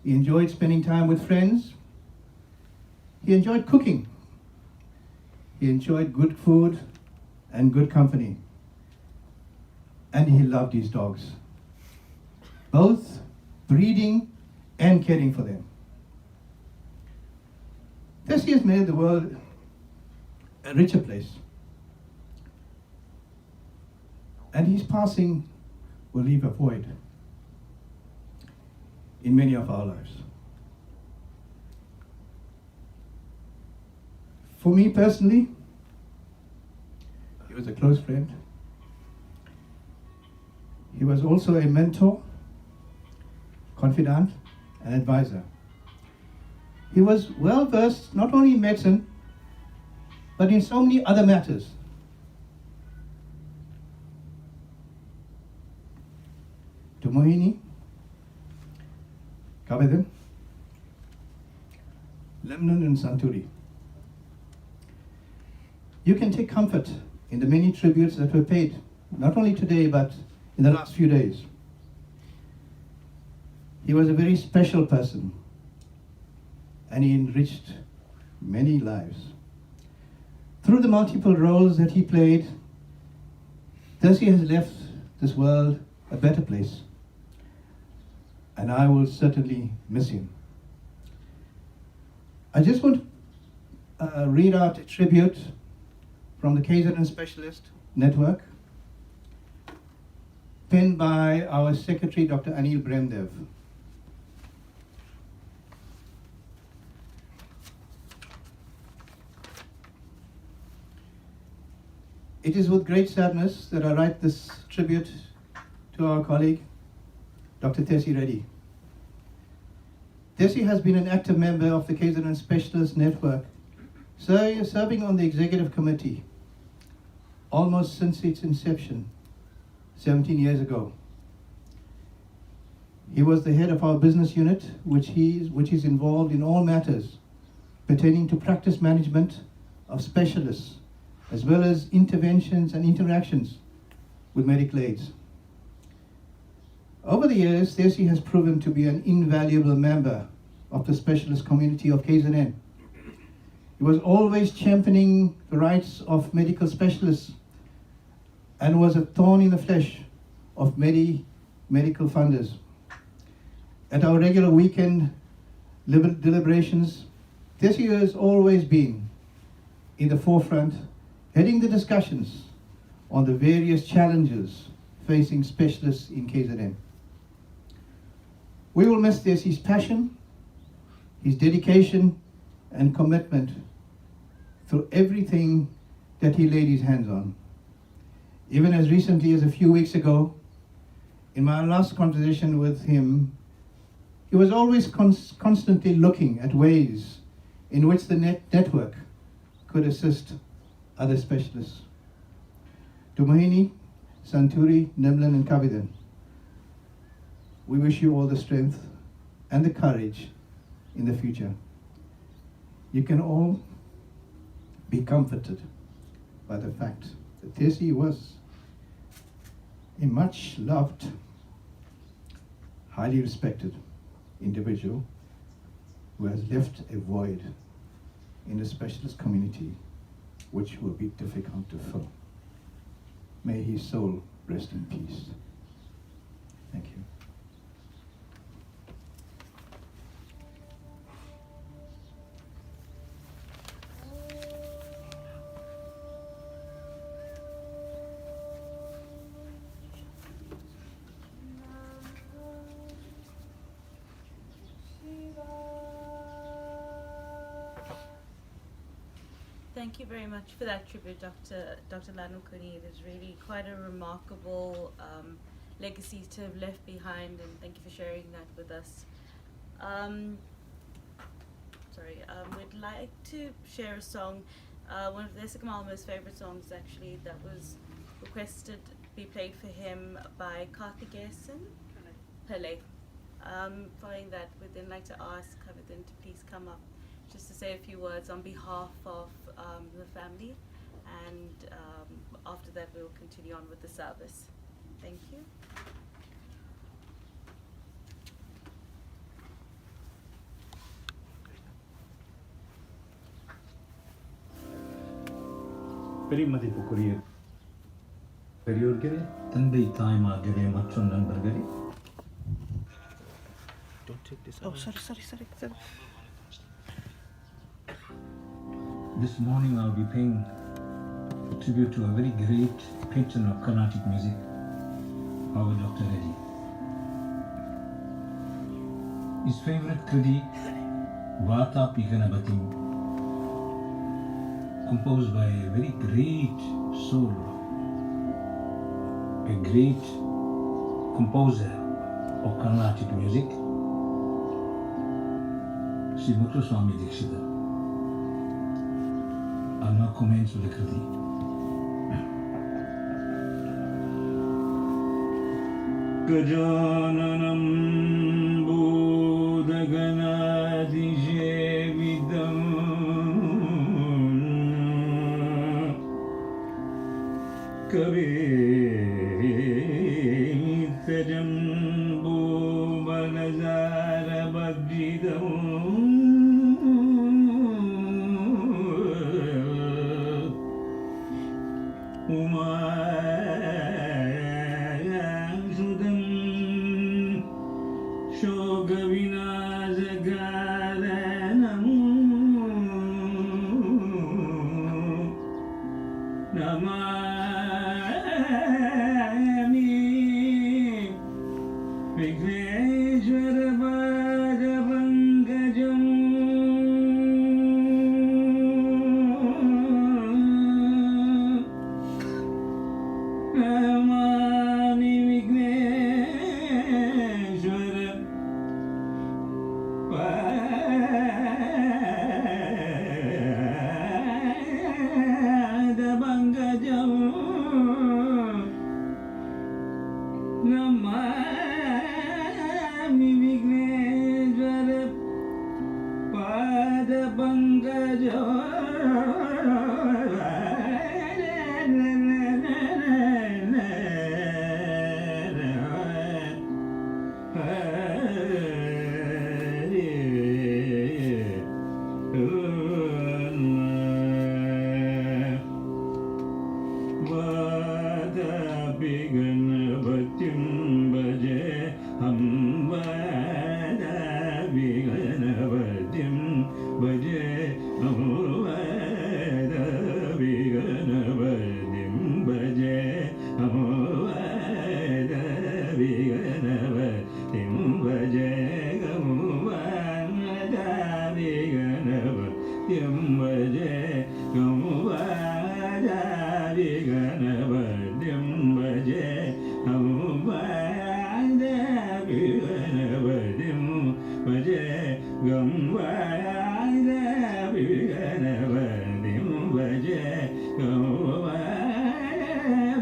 He enjoyed spending time with friends. He enjoyed cooking. He enjoyed good food and good company. And he loved his dogs, both breeding and caring for them. Thesi has made the world a richer place. And his passing will leave a void in many of our lives. For me personally, he was a close friend. He was also a mentor, confidant, and advisor. He was well versed not only in medicine, but in so many other matters. To Mohini, Kabedan, Lemnon and Santuri. You can take comfort in the many tributes that were paid, not only today, but in the last few days. He was a very special person, and he enriched many lives. Through the multiple roles that he played, Thesi has left this world a better place, and I will certainly miss him. I just want to read out a tribute from the KZN Specialist Network, penned by our Secretary, Dr. Anil Bremdev. It is with great sadness that I write this tribute to our colleague, Dr. Thesi Reddy. Thesi has been an active member of the KZN Specialist Network, serving on the executive committee almost since its inception 17 years ago. He was the head of our business unit, which is involved in all matters pertaining to practice management of specialists, as well as interventions and interactions with medical aids. Over the years, Thesi has proven to be an invaluable member of the specialist community of KZN. He was always championing the rights of medical specialists and was a thorn in the flesh of many medical funders. At our regular weekend deliberations, Thesi has always been in the forefront, heading the discussions on the various challenges facing specialists in KZN. We will miss Thesi's passion, his dedication and commitment through everything that he laid his hands on. Even as recently as a few weeks ago, in my last conversation with him, he was always constantly looking at ways in which the network could assist other specialists. To Mohini, Santuri, Nimlan and Kavidan, we wish you all the strength and the courage in the future. You can all be comforted by the fact that Thesi was a much loved, highly respected individual who has left a void in the specialist community which will be difficult to fill. May his soul rest in peace. Thank you. Thank you very much for that tribute, Dr. Lanukuni. It is really quite a remarkable legacy to have left behind, and thank you for sharing that with us. We'd like to share a song, one of Thesigamoney's most favorite songs actually, that was requested to be played for him by Karthikeyan Pillai. Following that, we'd then like to ask Kavidan to please come up just to say a few words on behalf of the family, and after that we will continue on with the service. Thank you. பெரியமதிப்புக்குரிய பெரியோர்களே, தந்தை தாய்மார்களே மற்றும் நண்பர்களே, This morning I'll be paying tribute to a very great patron of Carnatic music, our Dr. Reddy. His favorite kriti, Vata Piganabati, composed by a very great soul, a great composer of Carnatic music, Sri Muthuswami Dikshita. I'll now commence with the kriti. Gajananam Bodhaganadisevidam Kavemittajam Bhuvanazara Bhajidam Umayasudam Shogavinasagaranam Namami Vigneshwara Bhagavangajam Namami Vigneshwara Bhagavangajam Namami Vigneshwara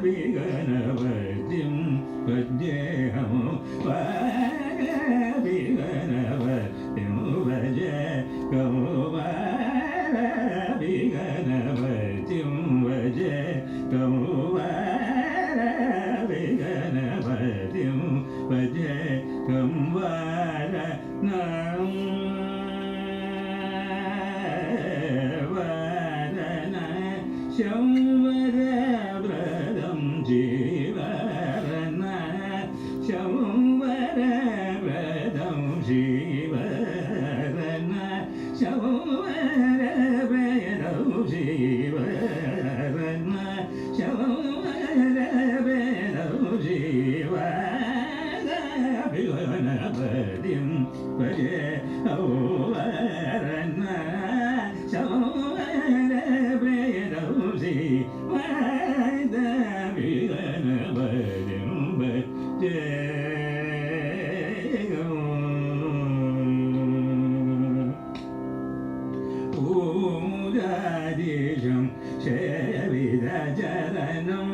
Biganabadim Vajeham Biganabadim Vajeham Biganabadim Vajeham Biganabadim Vajeham Varanam Shamvarabradam Jivarana Shamvarabradam Jivarana Shamvarabradam Jivarana Shamvarabradam Jivarana Biganabadim Vajehavarana Budadisham Shevidajaranam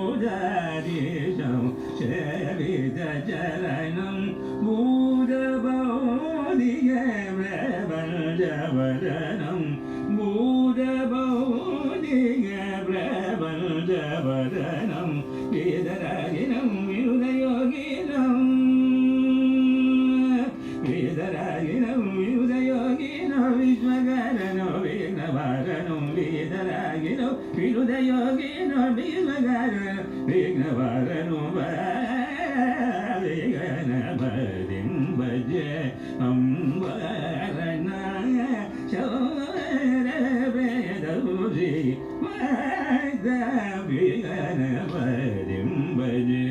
Budadisham Shevidajaranam Budabodhiyavravanjavaranam Budabodhiyavravanjavaranam Vidaraginam Yudayoginam Vidaraginam Yudayoginam Vishwagaranam Vignavaranam Vidaraginam Vidayoginam Vishwagaranam Vignavaranam Viganabadim Vaje Amvaranaya Shavarabedavuji Vada Viganabadim Vaje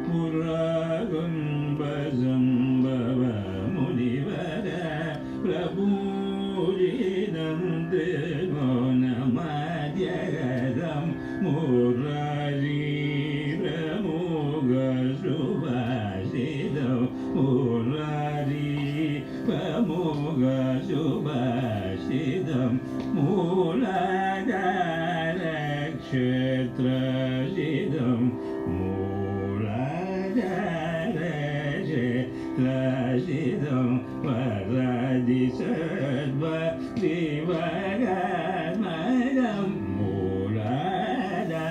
Puragam Bazam Baba Munivara Prabhujidam Devonamadyagadam Murari Pramuga Subhasidam Murari Pramuga Subhasidam Muladara Kshetrasidam Trasidam Varadi Sadva Divagadmadam Muladara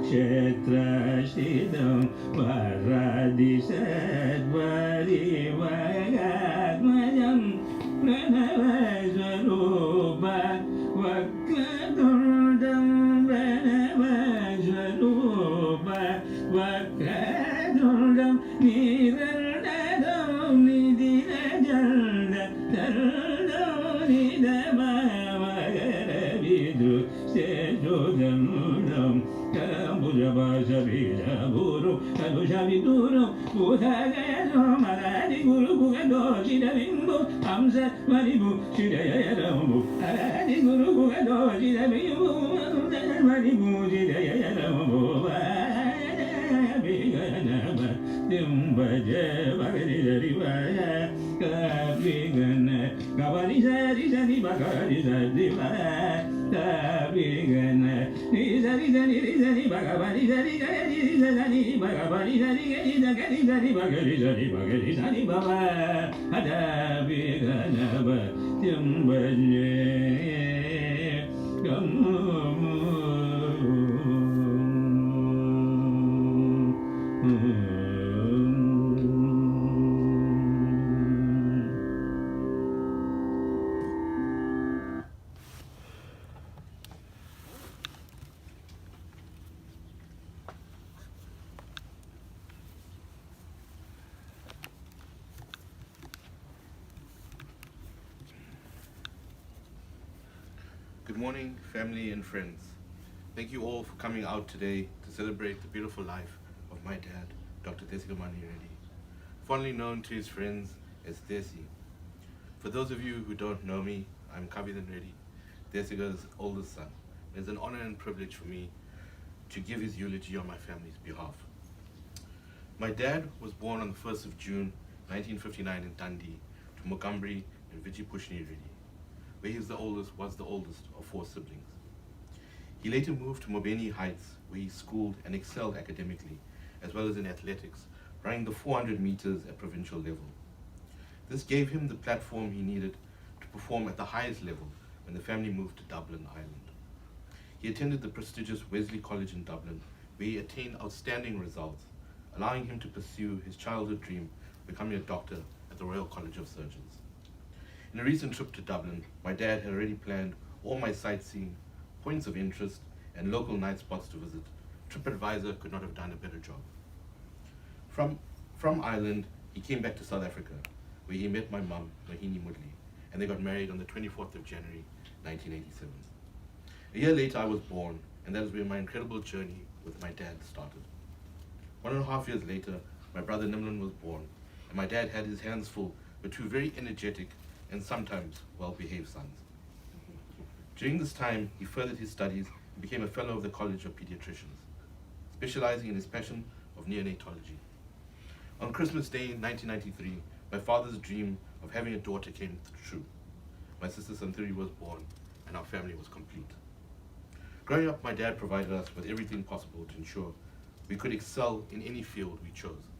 Kshetrasidam Varadi Sadva Divagadmadam Pranavasvarupa Vakradurdam Pranavasvarupa Vakradurdam Nirandam Nidinajanda Tardam Nidamavagaravidru Sejodamudam Kambujabasabhijaburu Kalushavidurum Bhutagaram Maradi Guru Bhugado Shidavimbu Hamsa Maribu Shidayarambu Aradi Guru Bhugado Shidavimbu Maribu Shidayarambu Biganaba Dimbaja Bhagadisarivaya Kabigana Kabanisari Bhagarisarivaya Kabigana Nisarisari Bhagabanisari Garisari Bhagabanisari Garisari Bhagarisari Baba Adabiganaba Dimbaja Good morning, family and friends. Thank you all for coming out today to celebrate the beautiful life of my dad, Dr. Thesigamoney Reddy, fondly known to his friends as Thesi. For those of you who don't know me, I'm Kavidan Reddy, Thesiga's oldest son. It's an honor and privilege for me to give his eulogy on my family's behalf. My dad was born on the 1st of June, 1959 in Dundee, to Mogambary and Vijipushni Reddy, where he was the oldest of 4 siblings. He later moved to Mobeni Heights, where he schooled and excelled academically, as well as in athletics, running the 400 meters at provincial level. This gave him the platform he needed to perform at the highest level when the family moved to Dublin, Ireland. He attended the prestigious Wesley College in Dublin, where he attained outstanding results, allowing him to pursue his childhood dream of becoming a doctor at the Royal College of Surgeons. In a recent trip to Dublin, my dad had already planned all my sightseeing, points of interest, and local night spots to visit. TripAdvisor could not have done a better job. From Ireland, he came back to South Africa, where he met my mum, Mohini Mudli, and they got married on the 24th of January, 1987. A year later, I was born, and that is where my incredible journey with my dad started. 1.5 years later, my brother Nimlan was born, and my dad had his hands full with 2 very energetic and sometimes well-behaved sons. During this time, he furthered his studies and became a fellow of the College of Pediatricians, specializing in his passion of neonatology. On Christmas Day 1993, my father's dream of having a daughter came true. My sister Santhuri was born, and our family was complete. Growing up, my dad provided us with everything possible to ensure we could excel in any field we chose.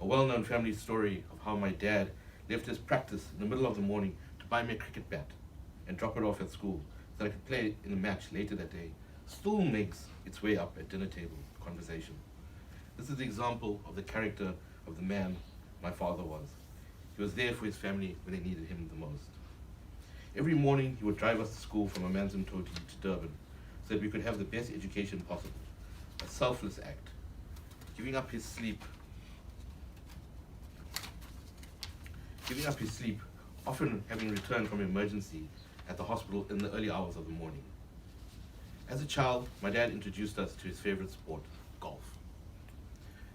A well-known family story of how my dad left his practice in the middle of the morning to buy me a cricket bat and drop it off at school so that I could play in a match later that day still makes its way up at dinner table conversation. This is the example of the character of the man my father was. He was there for his family when they needed him the most. Every morning he would drive us to school from Amanzimtoti to Durban so that we could have the best education possible, a selfless act, giving up his sleep, often having returned from emergency at the hospital in the early hours of the morning. As a child, my dad introduced us to his favorite sport, golf.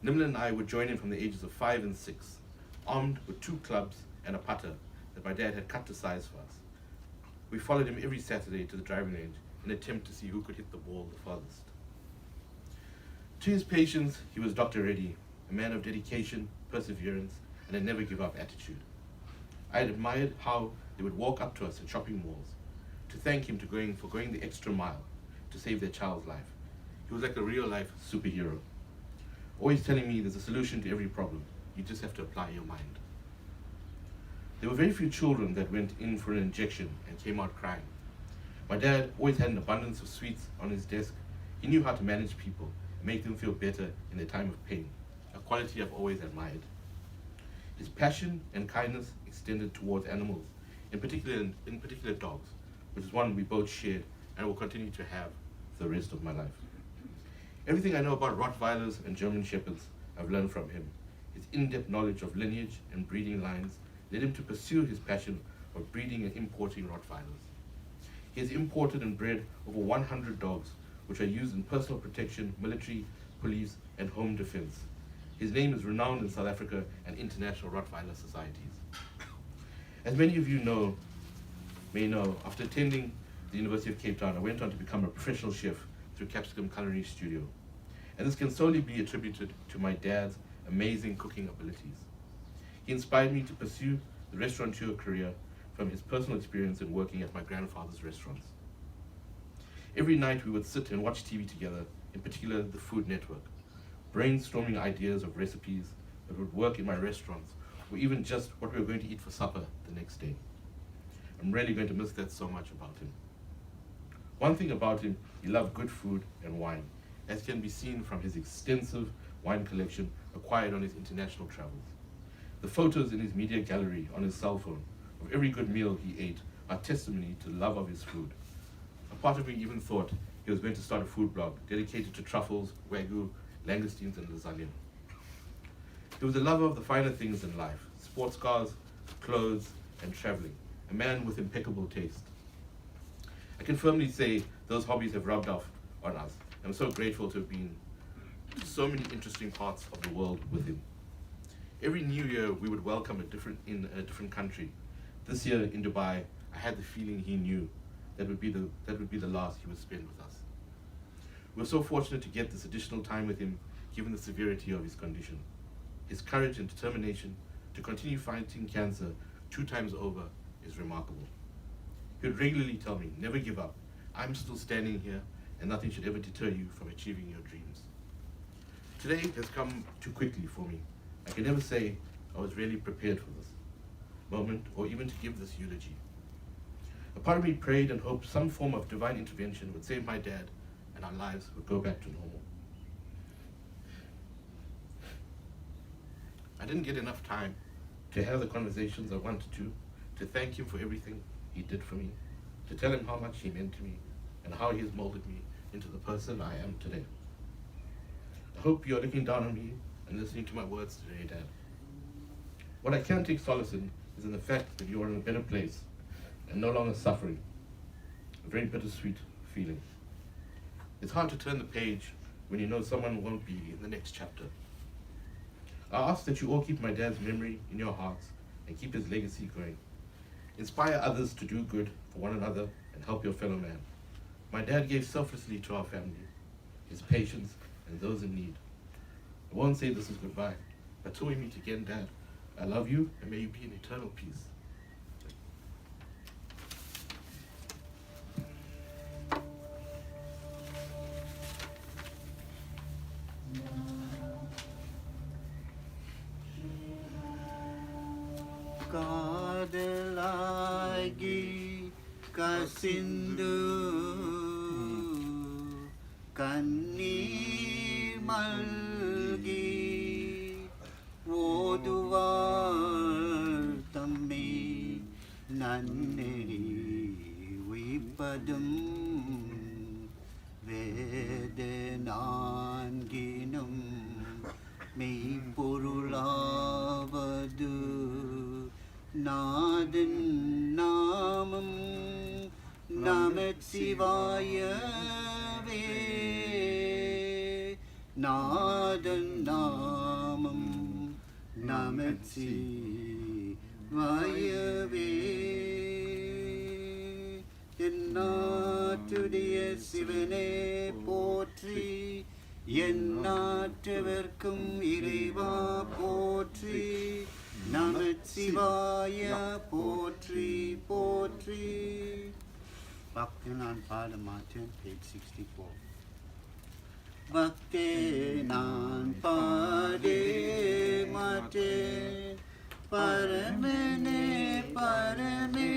Nimla and I would join him from the ages of 5 and 6, armed with 2 clubs and a putter that my dad had cut to size for us. We followed him every Saturday to the driving range in an attempt to see who could hit the ball the farthest. To his patients, he was Dr. Reddy, a man of dedication, perseverance, and a never give up attitude. I had admired how they would walk up to us in shopping malls to thank him for going the extra mile to save their child's life. He was like a real-life superhero, always telling me there's a solution to every problem. You just have to apply your mind. There were very few children that went in for an injection and came out crying. My dad always had an abundance of sweets on his desk. He knew how to manage people and make them feel better in their time of pain, a quality I've always admired. His passion and kindness extended towards animals, in particular dogs, which is one we both shared and will continue to have for the rest of my life. Everything I know about Rottweilers and German Shepherds I've learned from him. His in-depth knowledge of lineage and breeding lines led him to pursue his passion of breeding and importing Rottweilers. He has imported and bred over 100 dogs, which are used in personal protection, military, police, and home defense. His name is renowned in South Africa and international Rottweiler societies. As many of you may know, after attending the University of Cape Town, I went on to become a professional chef through Capsicum Culinary Studio. And this can solely be attributed to my dad's amazing cooking abilities. He inspired me to pursue the restaurateur career from his personal experience in working at my grandfather's restaurants. Every night we would sit and watch TV together, in particular the Food Network, brainstorming ideas of recipes that would work in my restaurants, or even just what we were going to eat for supper the next day. I'm really going to miss that so much about him. One thing about him, he loved good food and wine, as can be seen from his extensive wine collection acquired on his international travels. The photos in his media gallery on his cell phone of every good meal he ate are testimony to the love of his food. A part of me even thought he was going to start a food blog dedicated to truffles, wagyu, langoustines, and lasagna. He was a lover of the finer things in life, sports cars, clothes, and traveling, a man with impeccable taste. I can firmly say those hobbies have rubbed off on us. I'm so grateful to have been to so many interesting parts of the world with him. Every New Year we would welcome in a different country. This year in Dubai, I had the feeling he knew that would be the last he would spend with us. We were so fortunate to get this additional time with him, given the severity of his condition. His courage and determination to continue fighting cancer 2 times over is remarkable. He would regularly tell me, never give up. I'm still standing here and nothing should ever deter you from achieving your dreams. Today has come too quickly for me. I can never say I was really prepared for this moment or even to give this eulogy. A part of me prayed and hoped some form of divine intervention would save my dad and our lives would go back to normal. I didn't get enough time to have the conversations I wanted to thank him for everything he did for me, to tell him how much he meant to me and how he has molded me into the person I am today. I hope you're looking down on me and listening to my words today, Dad. What I can take solace in is in the fact that you are in a better place and no longer suffering. A very bittersweet feeling. It's hard to turn the page when you know someone won't be in the next chapter. I ask that you all keep my dad's memory in your hearts and keep his legacy going. Inspire others to do good for one another and help your fellow man. My dad gave selflessly to our family, his patience and those in need. I won't say this is goodbye, but till we meet again, Dad, I love you and may you be in eternal peace. Kadelagi kasindu kannir malgi oduvar tammi nanneri vipadum vedananginum meipurulavad Nadan Namam Namat Sivaya Ve Nadan Namam Namat Sivaya Ve Ennattudiya Sivane Potri Ennattuvarkkum Iraiva Potri Namachivaya Potri Potri. Bhaktinan Padamaten, page 64. Bhaktinan Padamaten, Paramene Parame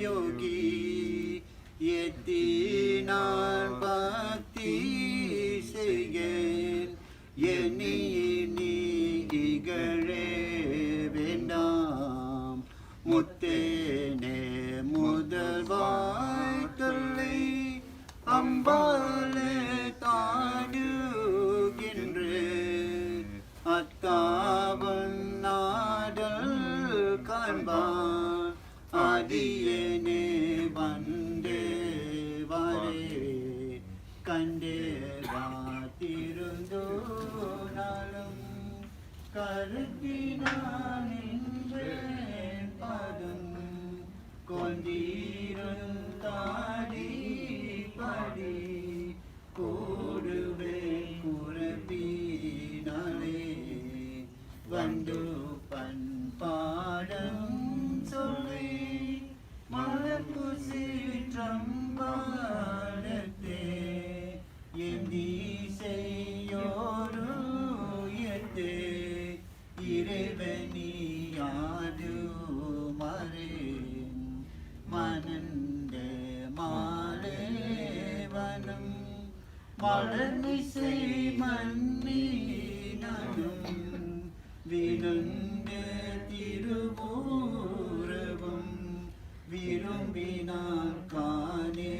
Yogi, Yetinan Bhakti Segen, Yeni Igare. முத்தேனே முதல்வாய் தொல்லை அம்பாலே தாடுகின்ற அத்தாவன் நாடல் காண்பான் ஆதியனே வந்தே வரே கண்டே வாத்திருந்தோ நாளும் கருத்தினான் Padam Kondiran Tadi Padi Kuruve Kurapi Nale Vandu Pan Padam Soli Malapusi Trambalate Yendi Seyoru Yete Ireveni Adu Manande Male Vanam Malanise Manni Nanum Vinunde Tiruvuravam Virumbinar Kane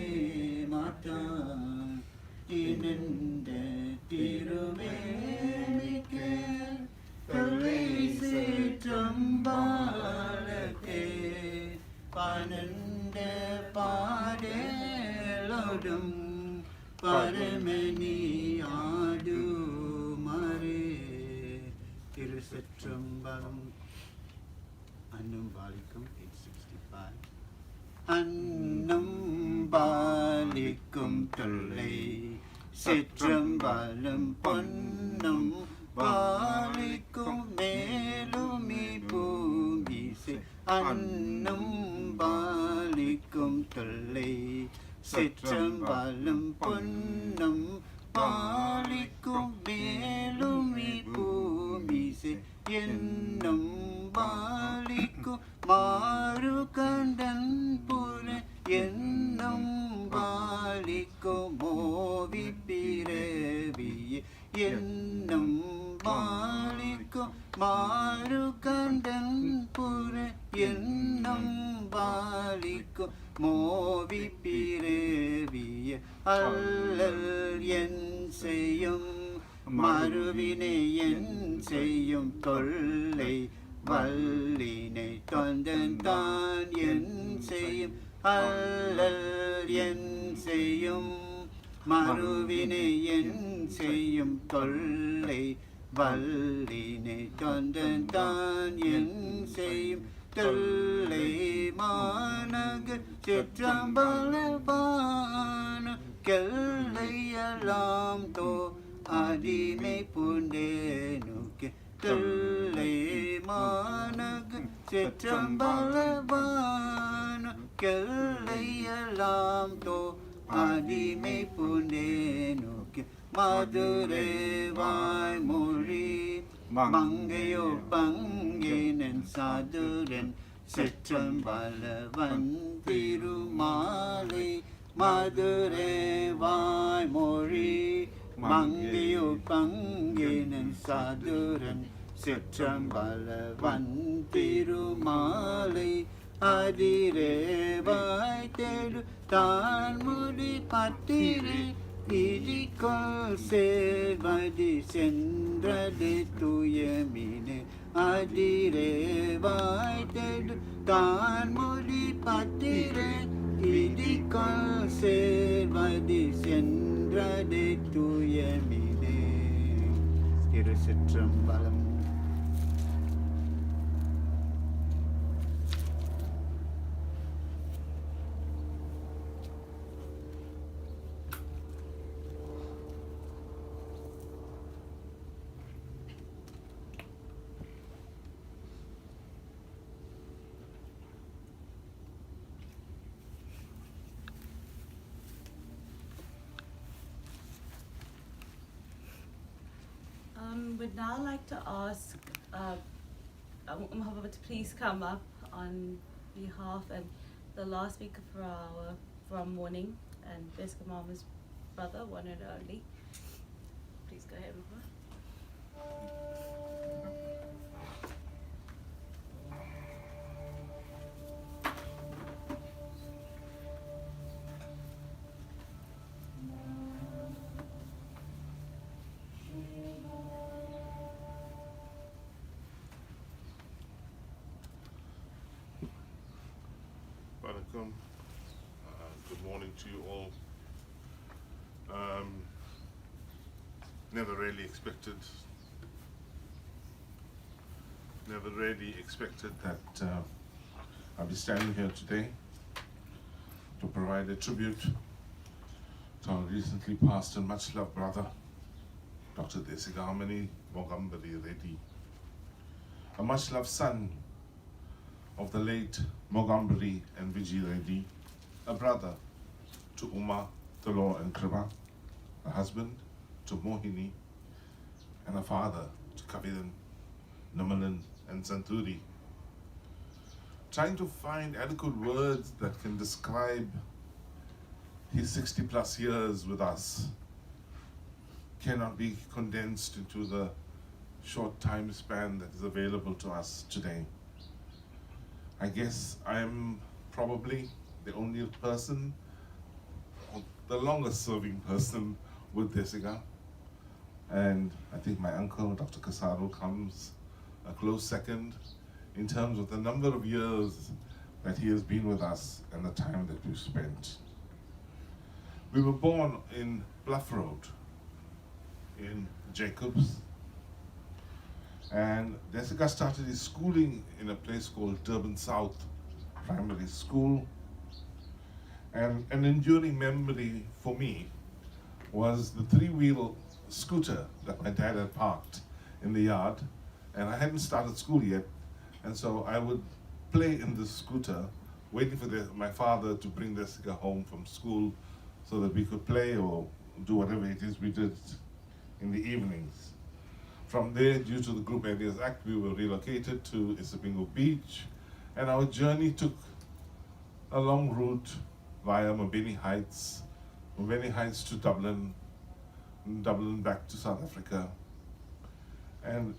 Mata Tinende Tiruvemike Kalise Tambalate Panande Padelodum Paramani Adu Mare Tirusetrambalam Annam Balikam 865 Annam Balikam Tallai Setrambalam Ponnam பாலிக்கும் மேலுமி பூமிசை அன்னம் பாலிக்கும் தொல்லை சிற்றம்பலம் பொன்னம் பாலிக்கும் மேலுமி பூமிசை என்னும் பாலிக்கும் மாறு கண்டன் புற என்னும் பாலிக்கும் மோவி பிறவியே என்னும் பாலிக்கும் மாறு கண்டன் புற என்னும் பாலிக்கும் மோவி பிறவிய அல்லல் என் செய்யும் மறுவினை என் செய்யும் தொல்லை வல்லினை தொந்தன் தான் என் செய்யும் அல்லல் என் செய்யும் மறுவினை என் செய்யும் தொல்லை வல்லினை தொந்தன் தான் என் செய்யும் தொல்லை மாநகர் சிற்றம்பலவான கெல்லையெல்லாம் தோ அடிமை பூண்டேனுக்கு தொல்லை மாநகர் சிற்றம்பலவான கெல்லையெல்லாம் தோ அடிமை பூண்டேனுக்கு மதுரை வாய்மொழி மங்கையோ பங்கினன் சாதுரன் சிற்றம்பலவன் திருமாலை மதுரை வாய்மொழி மங்கையோ பங்கினன் சாதுரன் சிற்றம்பலவன் திருமாலை அதிரே வாய் தேடு தான் முடி பத்திரே இடிக்கொள் சேர்வதி சென்றது துயமினே அதிரே வாய் தேடு தான் முடி பத்திரே இடிக்கொள் சேர்வதி சென்றது துயமினே. திருச்சிற்றம்பலம். Would now like to ask Muhammad to please come up on behalf and the last speaker for our morning and Thesigamoney's brother, one and only. Please go ahead, Muhammad. Good morning to you all. Never really expected that I'll be standing here today to provide a tribute to our recently passed and much loved brother, Dr. Thesigamoney Mogambary Reddy, a much loved son of the late Mogambary and Reddy, a brother to Uma, Tolo and Kriba, a husband to Mohini, and a father to Kavidan, Namalan and Santuri. Trying to find adequate words that can describe his 60 plus years with us cannot be condensed into the short time span that is available to us today. I guess I'm probably the only person, or the longest serving person with Thesiga. And I think my uncle, Dr. Kasaro, comes a close second in terms of the number of years that he has been with us and the time that we've spent. We were born in Bluff Road, in Jacobs, and Thesiga started his schooling in a place called Durban South Primary School. And an enduring memory for me was the three-wheel scooter that my dad had parked in the yard, and I hadn't started school yet, and so I would play in the scooter, waiting for my father to bring Thesiga home from school so that we could play or do whatever it is we did in the evenings. From there, due to the Group Areas Act, we were relocated to Isipingo Beach, and our journey took a long route via Mogambary Heights to Dublin, and Dublin back to South Africa. And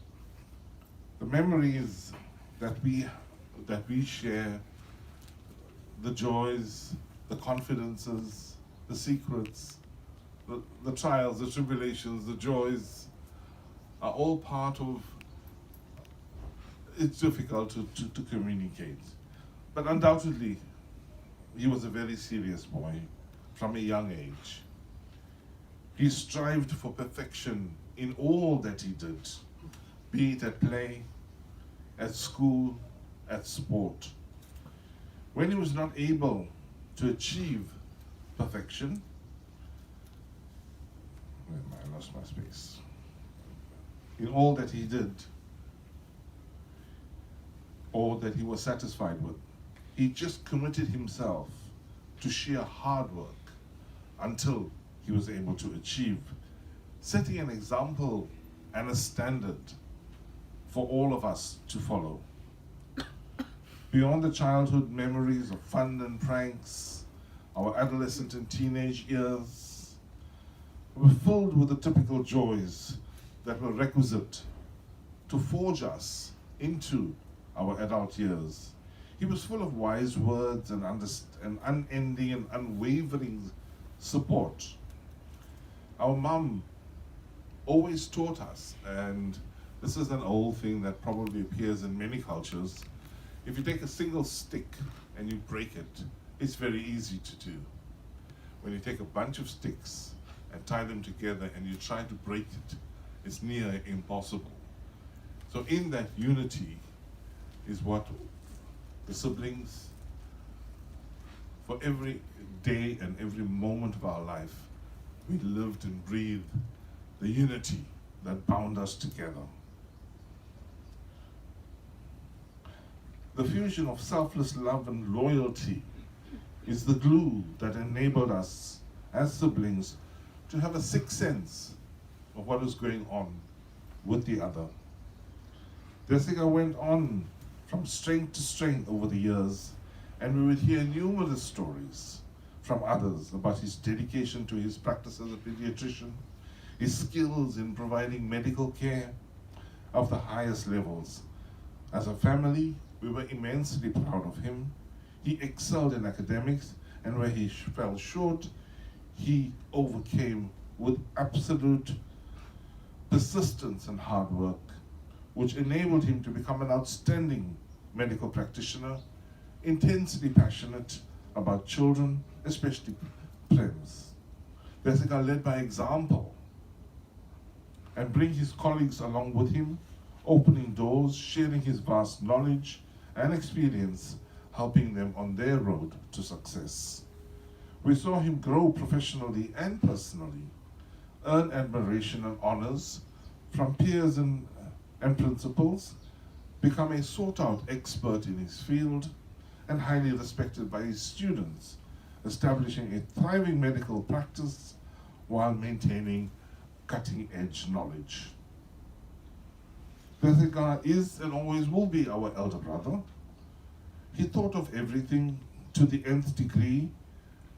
the memories that we share, the joys, the confidences, the secrets, the trials, the tribulations, the joys, are all part of, it's difficult to communicate. But undoubtedly, he was a very serious boy from a young age. He strived for perfection in all that he did, be it at play, at school, at sport. When he was not able to achieve perfection, I lost my space. In all that he did, or that he was satisfied with, he just committed himself to sheer hard work until he was able to achieve, setting an example and a standard for all of us to follow. Beyond the childhood memories of fun and pranks, our adolescent and teenage years were filled with the typical joys that were requisite to forge us into our adult years. He was full of wise words and unending and unwavering support. Our mum always taught us, and this is an old thing that probably appears in many cultures, if you take a single stick and you break it, it's very easy to do. When you take a bunch of sticks and tie them together and you try to break it, it's near impossible. So in that unity is what the siblings, for every day and every moment of our life, we lived and breathed the unity that bound us together. The fusion of selfless love and loyalty is the glue that enabled us as siblings to have a sixth sense of what is going on with the other. Thesiga went on from strength to strength over the years, and we would hear numerous stories from others about his dedication to his practice as a pediatrician, his skills in providing medical care of the highest levels. As a family, we were immensely proud of him. He excelled in academics, and where he fell short, he overcame with absolute persistence and hard work, which enabled him to become an outstanding medical practitioner, intensely passionate about children, especially PREMS. Thesiga led by example and bring his colleagues along with him, opening doors, sharing his vast knowledge and experience, helping them on their road to success. We saw him grow professionally and personally, earn admiration and honors from peers and principals, become a sought-out expert in his field, and highly respected by his students, establishing a thriving medical practice while maintaining cutting-edge knowledge. Thesiga is and always will be our elder brother. He thought of everything to the nth degree,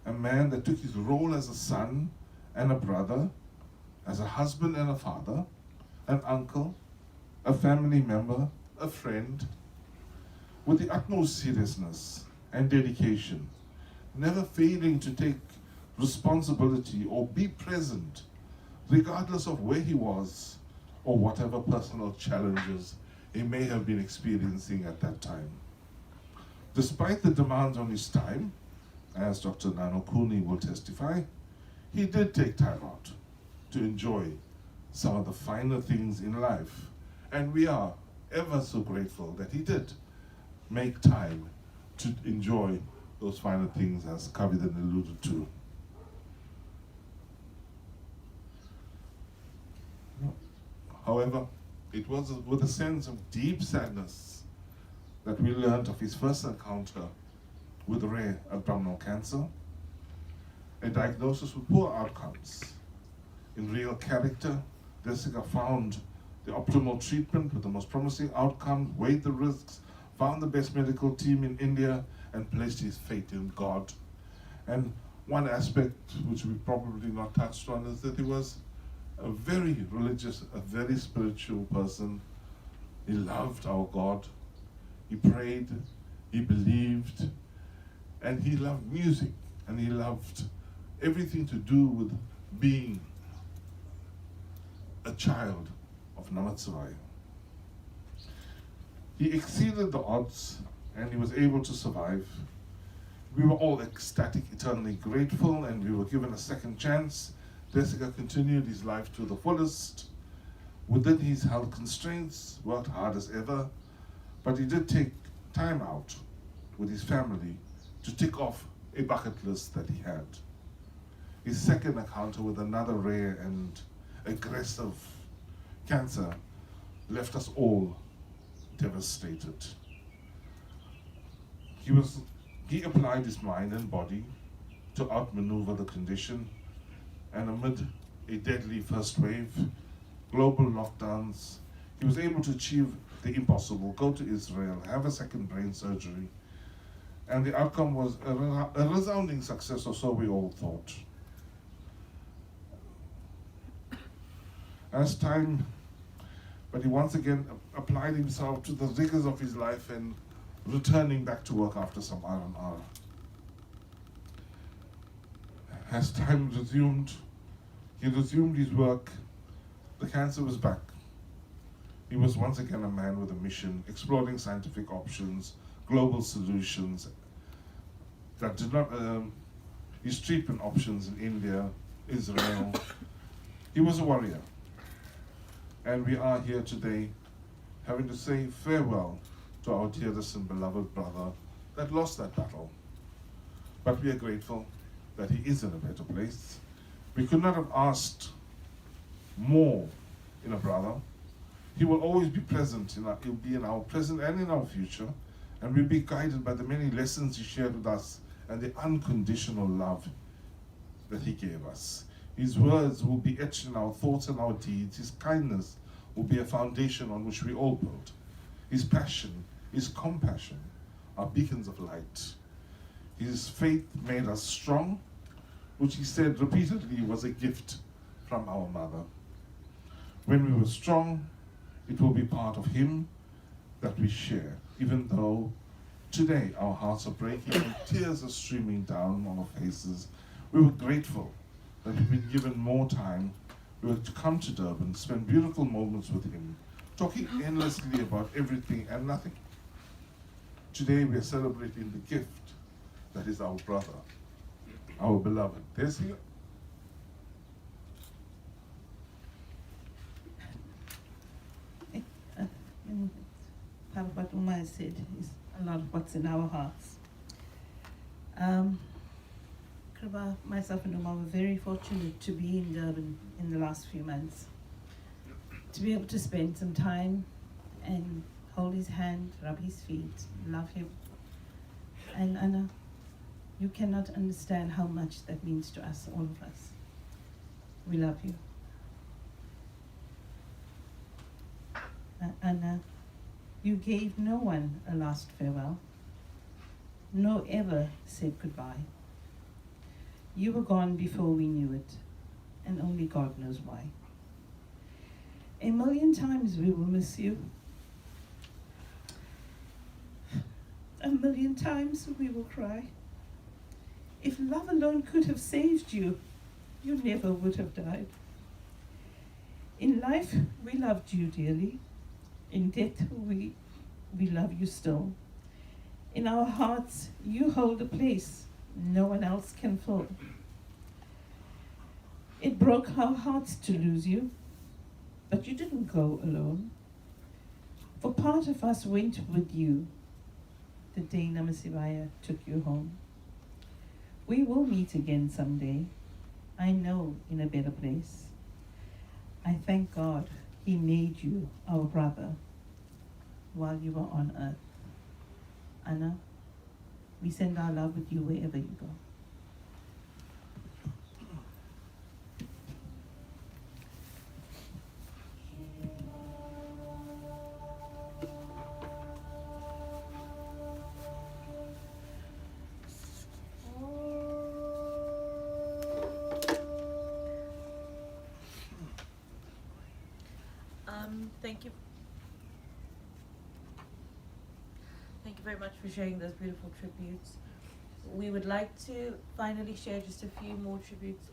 a man that took his role as a son and a brother, as a husband and a father, an uncle, a family member, a friend, with the utmost seriousness and dedication, never failing to take responsibility or be present, regardless of where he was or whatever personal challenges he may have been experiencing at that time. Despite the demands on his time, as Dr. Nano Cooney will testify, he did take time out to enjoy some of the finer things in life. And we are ever so grateful that he did make time to enjoy those finer things, as Kavidan alluded to. However, It was with a sense of deep sadness that we learned of his first encounter with rare abdominal cancer, a diagnosis with poor outcomes. In real character, Thesiga found the optimal treatment with the most promising outcome, weighed the risks, found the best medical team in India, and placed his faith in God. And one aspect which we probably not touched on is that he was a very religious, a very spiritual person. He loved our God. He prayed, he believed, and he loved music, and he loved everything to do with being a child of Namatsivaya. He exceeded the odds, and he was able to survive. We were all ecstatic, eternally grateful, and we were given a second chance. Thesiga continued his life to the fullest. Within his health constraints, worked hard as ever, but he did take time out with his family to tick off a bucket list that he had. His second encounter with another rare and aggressive cancer left us all devastated. He applied his mind and body to outmaneuver the condition, and amid a deadly first wave, global lockdowns, he was able to achieve the impossible, go to Israel, have a second brain surgery, and the outcome was a resounding success, or so we all thought. As time, but he once again applied himself to the rigors of his life and returning back to work after some R&R. As time resumed, he resumed his work. The cancer was back. He was once again a man with a mission, exploring scientific options, global solutions that did not, his treatment options in India, Israel. He was a warrior. And we are here today having to say farewell to our dearest and beloved brother that lost that battle. But we are grateful that he is in a better place. We could not have asked more in a brother. He will always be present, he'll be in our present and in our future, and we'll be guided by the many lessons he shared with us and the unconditional love that he gave us. His words will be etched in our thoughts and our deeds. His kindness will be a foundation on which we all build. His passion, his compassion are beacons of light. His faith made us strong, which he said repeatedly was a gift from our mother. When we were strong, it will be part of him that we share, even though today our hearts are breaking and tears are streaming down on our faces. We were grateful that we've been given more time. We were to come to Durban, spend beautiful moments with him, talking endlessly about everything and nothing. Today we are celebrating the gift that is our brother, our beloved. Thesiga. Part of what Uma said is a lot of what's in our hearts. Kriba, myself and Uma were very fortunate to be in Durban in the last few months. To be able to spend some time and hold his hand, rub his feet, love him. And Anna, you cannot understand how much that means to us, all of us. We love you. Anna, you gave no one a last farewell. No ever said goodbye. You were gone before we knew it, and only God knows why. 1,000,000 times we will miss you. 1,000,000 times we will cry. If love alone could have saved you, you never would have died. In life, we loved you dearly. In death, we love you still. In our hearts, you hold a place no one else can fill. It broke our hearts to lose you, but you didn't go alone. For part of us went with you the day Namasivaya took you home. We will meet again someday, I know, in a better place. I thank God He made you our brother while you were on earth. Anna, we send our love with you wherever you go. Thank you. Thank you very much for sharing those beautiful tributes. We would like to finally share just a few more tributes.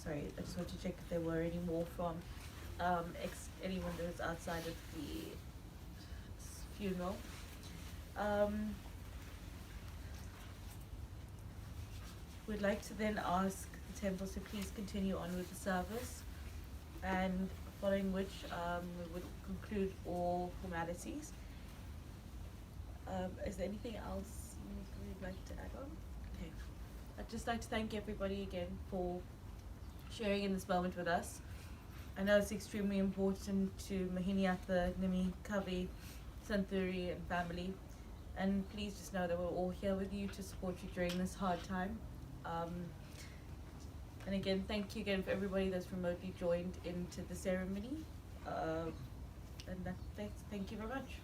Sorry, I just want to check if there were any more from anyone that was outside of the funeral. We'd like to then ask the temple to please continue on with the service, and following which we would conclude all formalities. Is there anything else you'd like to add on? Okay. I'd just like to thank everybody again for sharing in this moment with us. I know it's extremely important to Mahiniatha, Nimi, Kavi, Santhuri and family. And please just know that we're all here with you to support you during this hard time. And again, thank you again for everybody that's remotely joined into the ceremony. And thank you very much.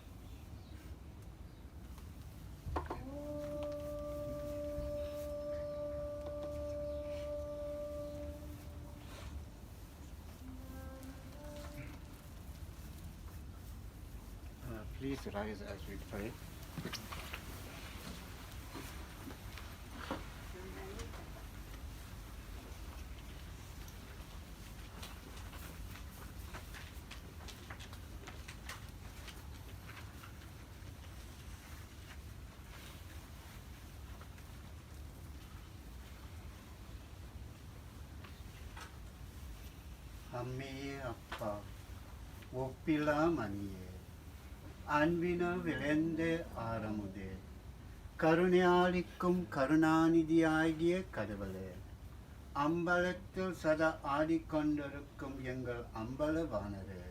Please rise as we pray. அம்மே அப்பா ஒப்பிலா மணியே அன்பினால் விளைந்த ஆரமுதே கருணையாளிக்கும் கருணாநிதியாகிய கடவுளே அம்பலத்தில் சதா ஆடிக்கொண்டிருக்கும் எங்கள் அம்பலவாணரே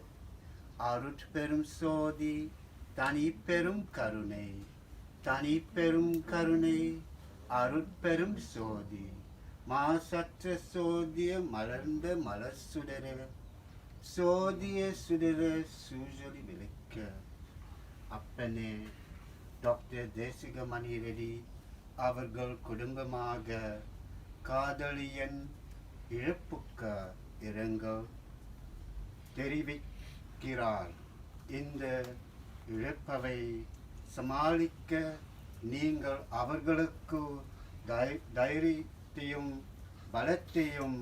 அருட்பெரும் சோதி தனிப்பெரும் கருணை தனிப்பெரும் கருணை அருட்பெரும் சோதி மாசற்ற சோதிய மலர்ந்த மலர் சுடரே சோதிய சுடர சூழலி விளக்க அப்பனே டாக்டர் தேசிகமணி ரெடி அவர்கள் குடும்பமாக காதலியன் இழப்புக்கு இரங்கல் தெரிவிக்கிறார். இந்த இழப்பவை சமாளிக்க நீங்கள் அவர்களுக்கு தைரியத்தையும் பலத்தையும்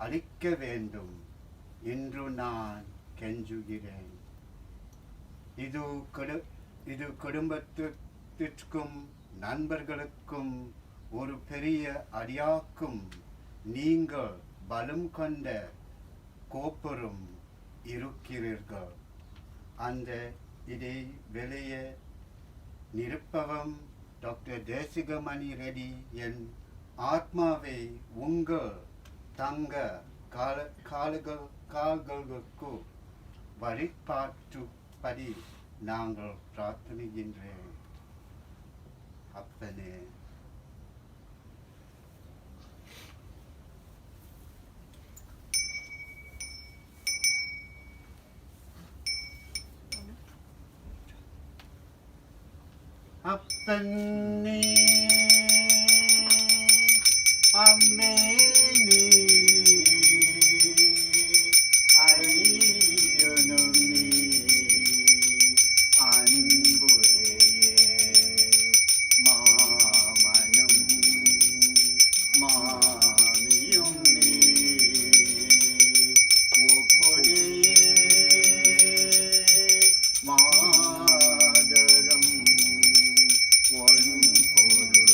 அளிக்க வேண்டும் என்று நான் கெஞ்சுகிறேன். இது குடும்பத்திற்கும் நண்பர்களுக்கும் ஒரு பெரிய அடியாக்கும். நீங்கள் பலம் கொண்ட கோப்பரும் இருக்கிறீர்கள். அந்த இதை வெளியே நிரப்பவும் டாக்டர் தேசிகமணி ரெடி என் ஆத்மாவை உங்கள் தங்க கால்களுக்கு வழிபாட்டுப்படி நாங்கள் பிரார்த்தனைகின்றேன். அப்பனே அப்பன்னே அம்மேனே ஐயனுமே அன்புரையே மாமனும் மாமியும் நீ ஒப்புடையே மாதரம் ஒன் பொருள்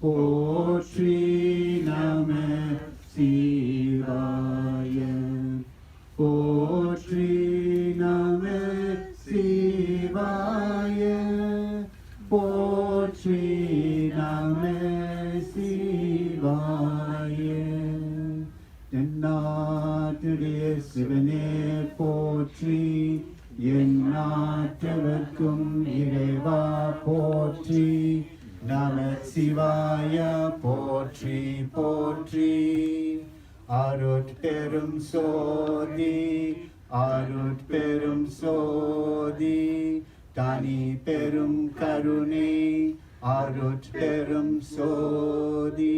போற்றி நம சிவாய போற்றி நம சிவாய போற்றி நம சிவாய எந்நாட்டுடைய சிவனே போற்றி எந்நாட்டவர்க்கும் இறைவா போற்றி நம சிவாய போற்றி போற்றி அருட்பெரும் சோதி அருட்பெரும் சோதி தனி பெரும் கருணை அருட்பெரும் சோதி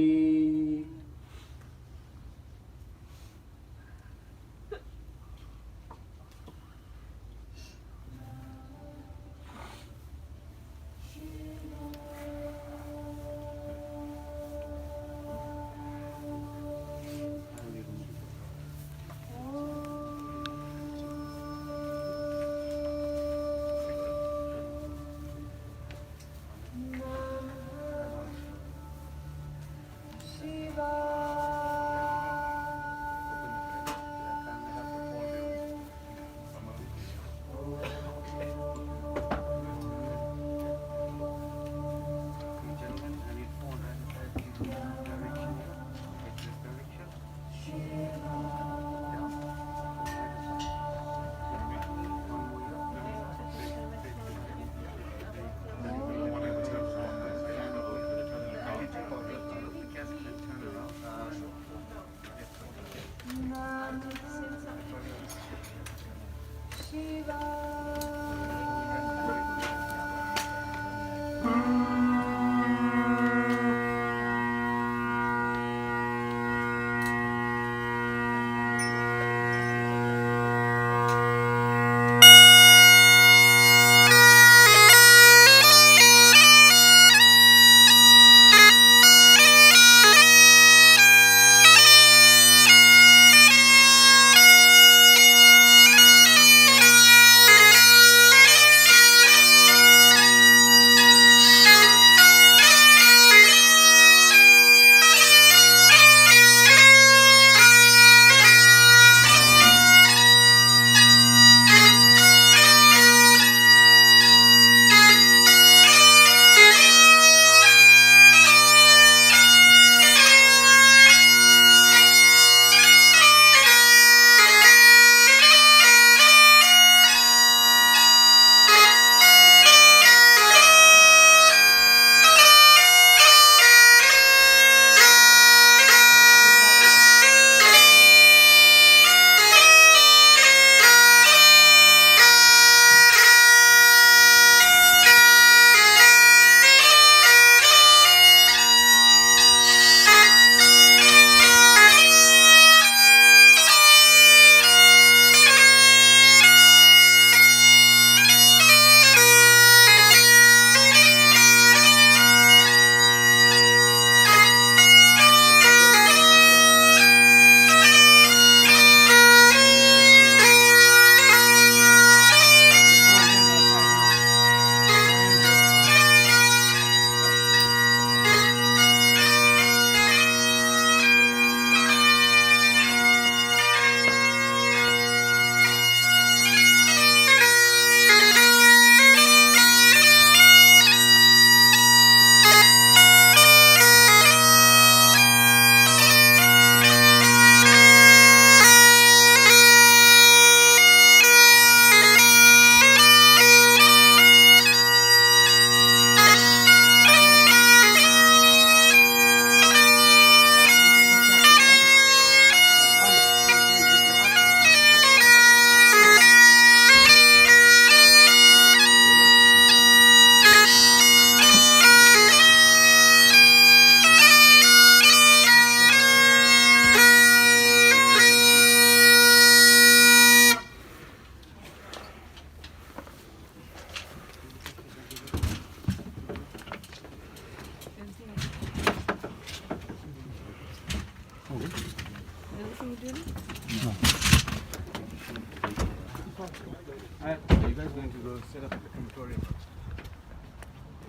Are you guys going to go set up at the crematorium?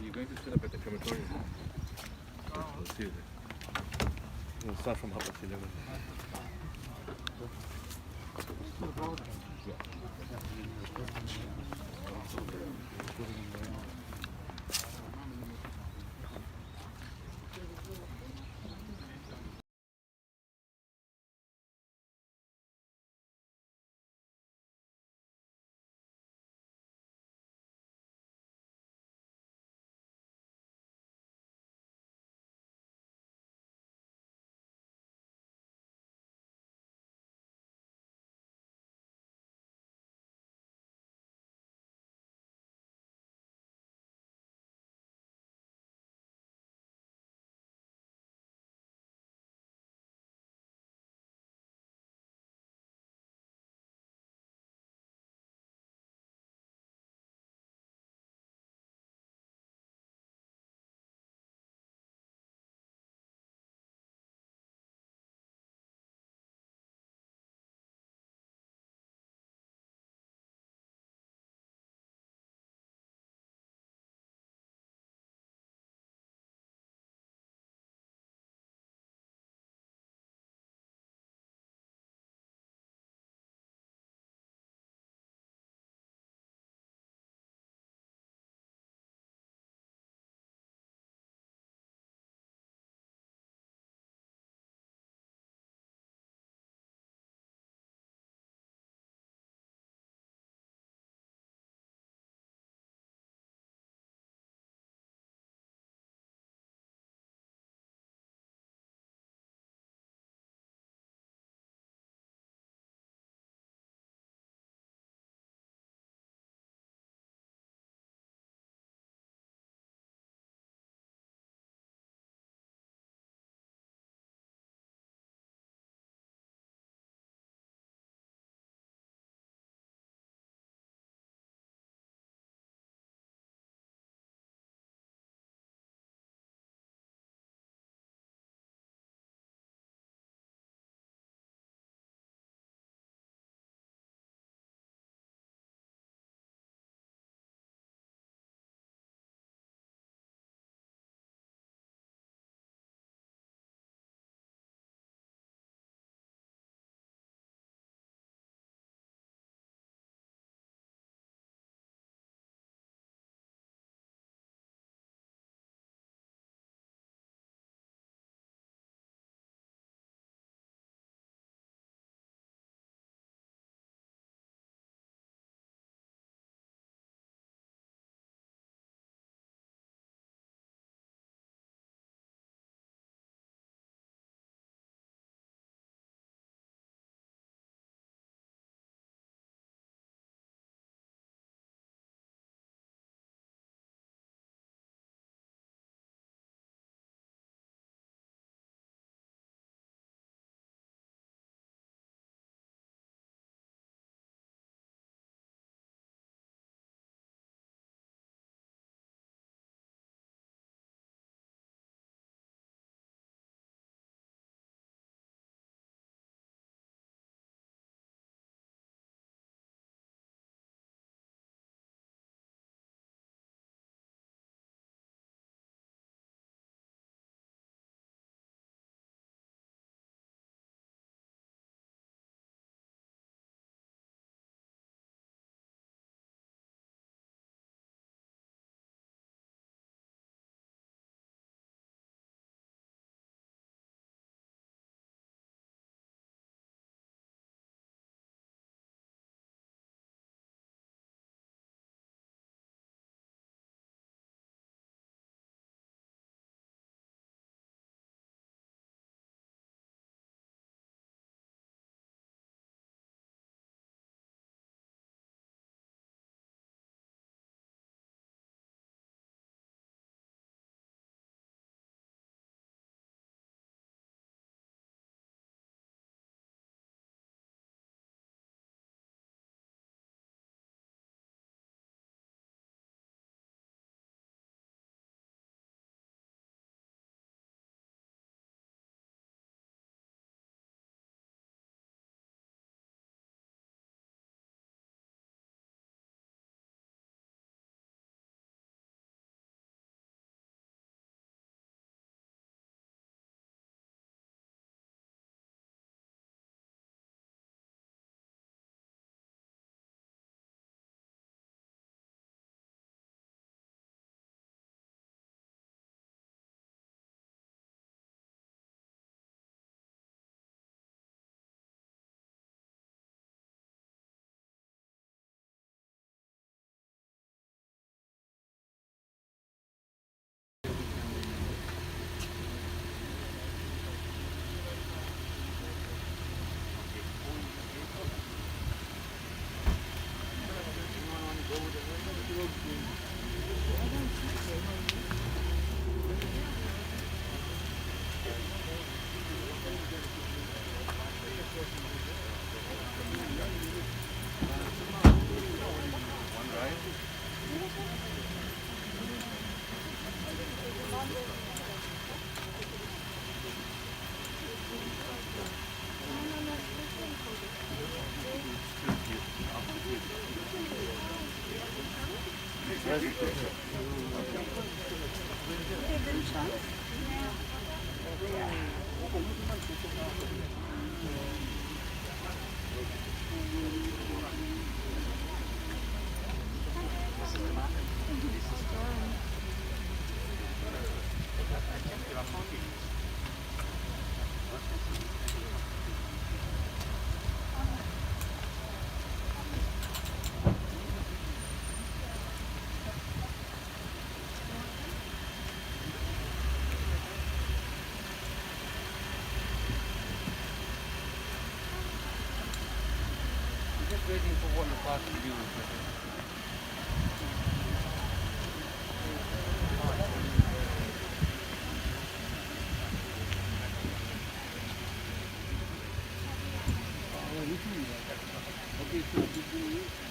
You're going to sit up at the crematorium. We'll see you there. We'll start from 11. Okay, then Sean. Just waiting for one of us to use it. Okay, so this will use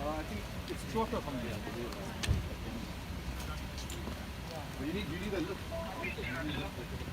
I think it's shorter from there. You need a look.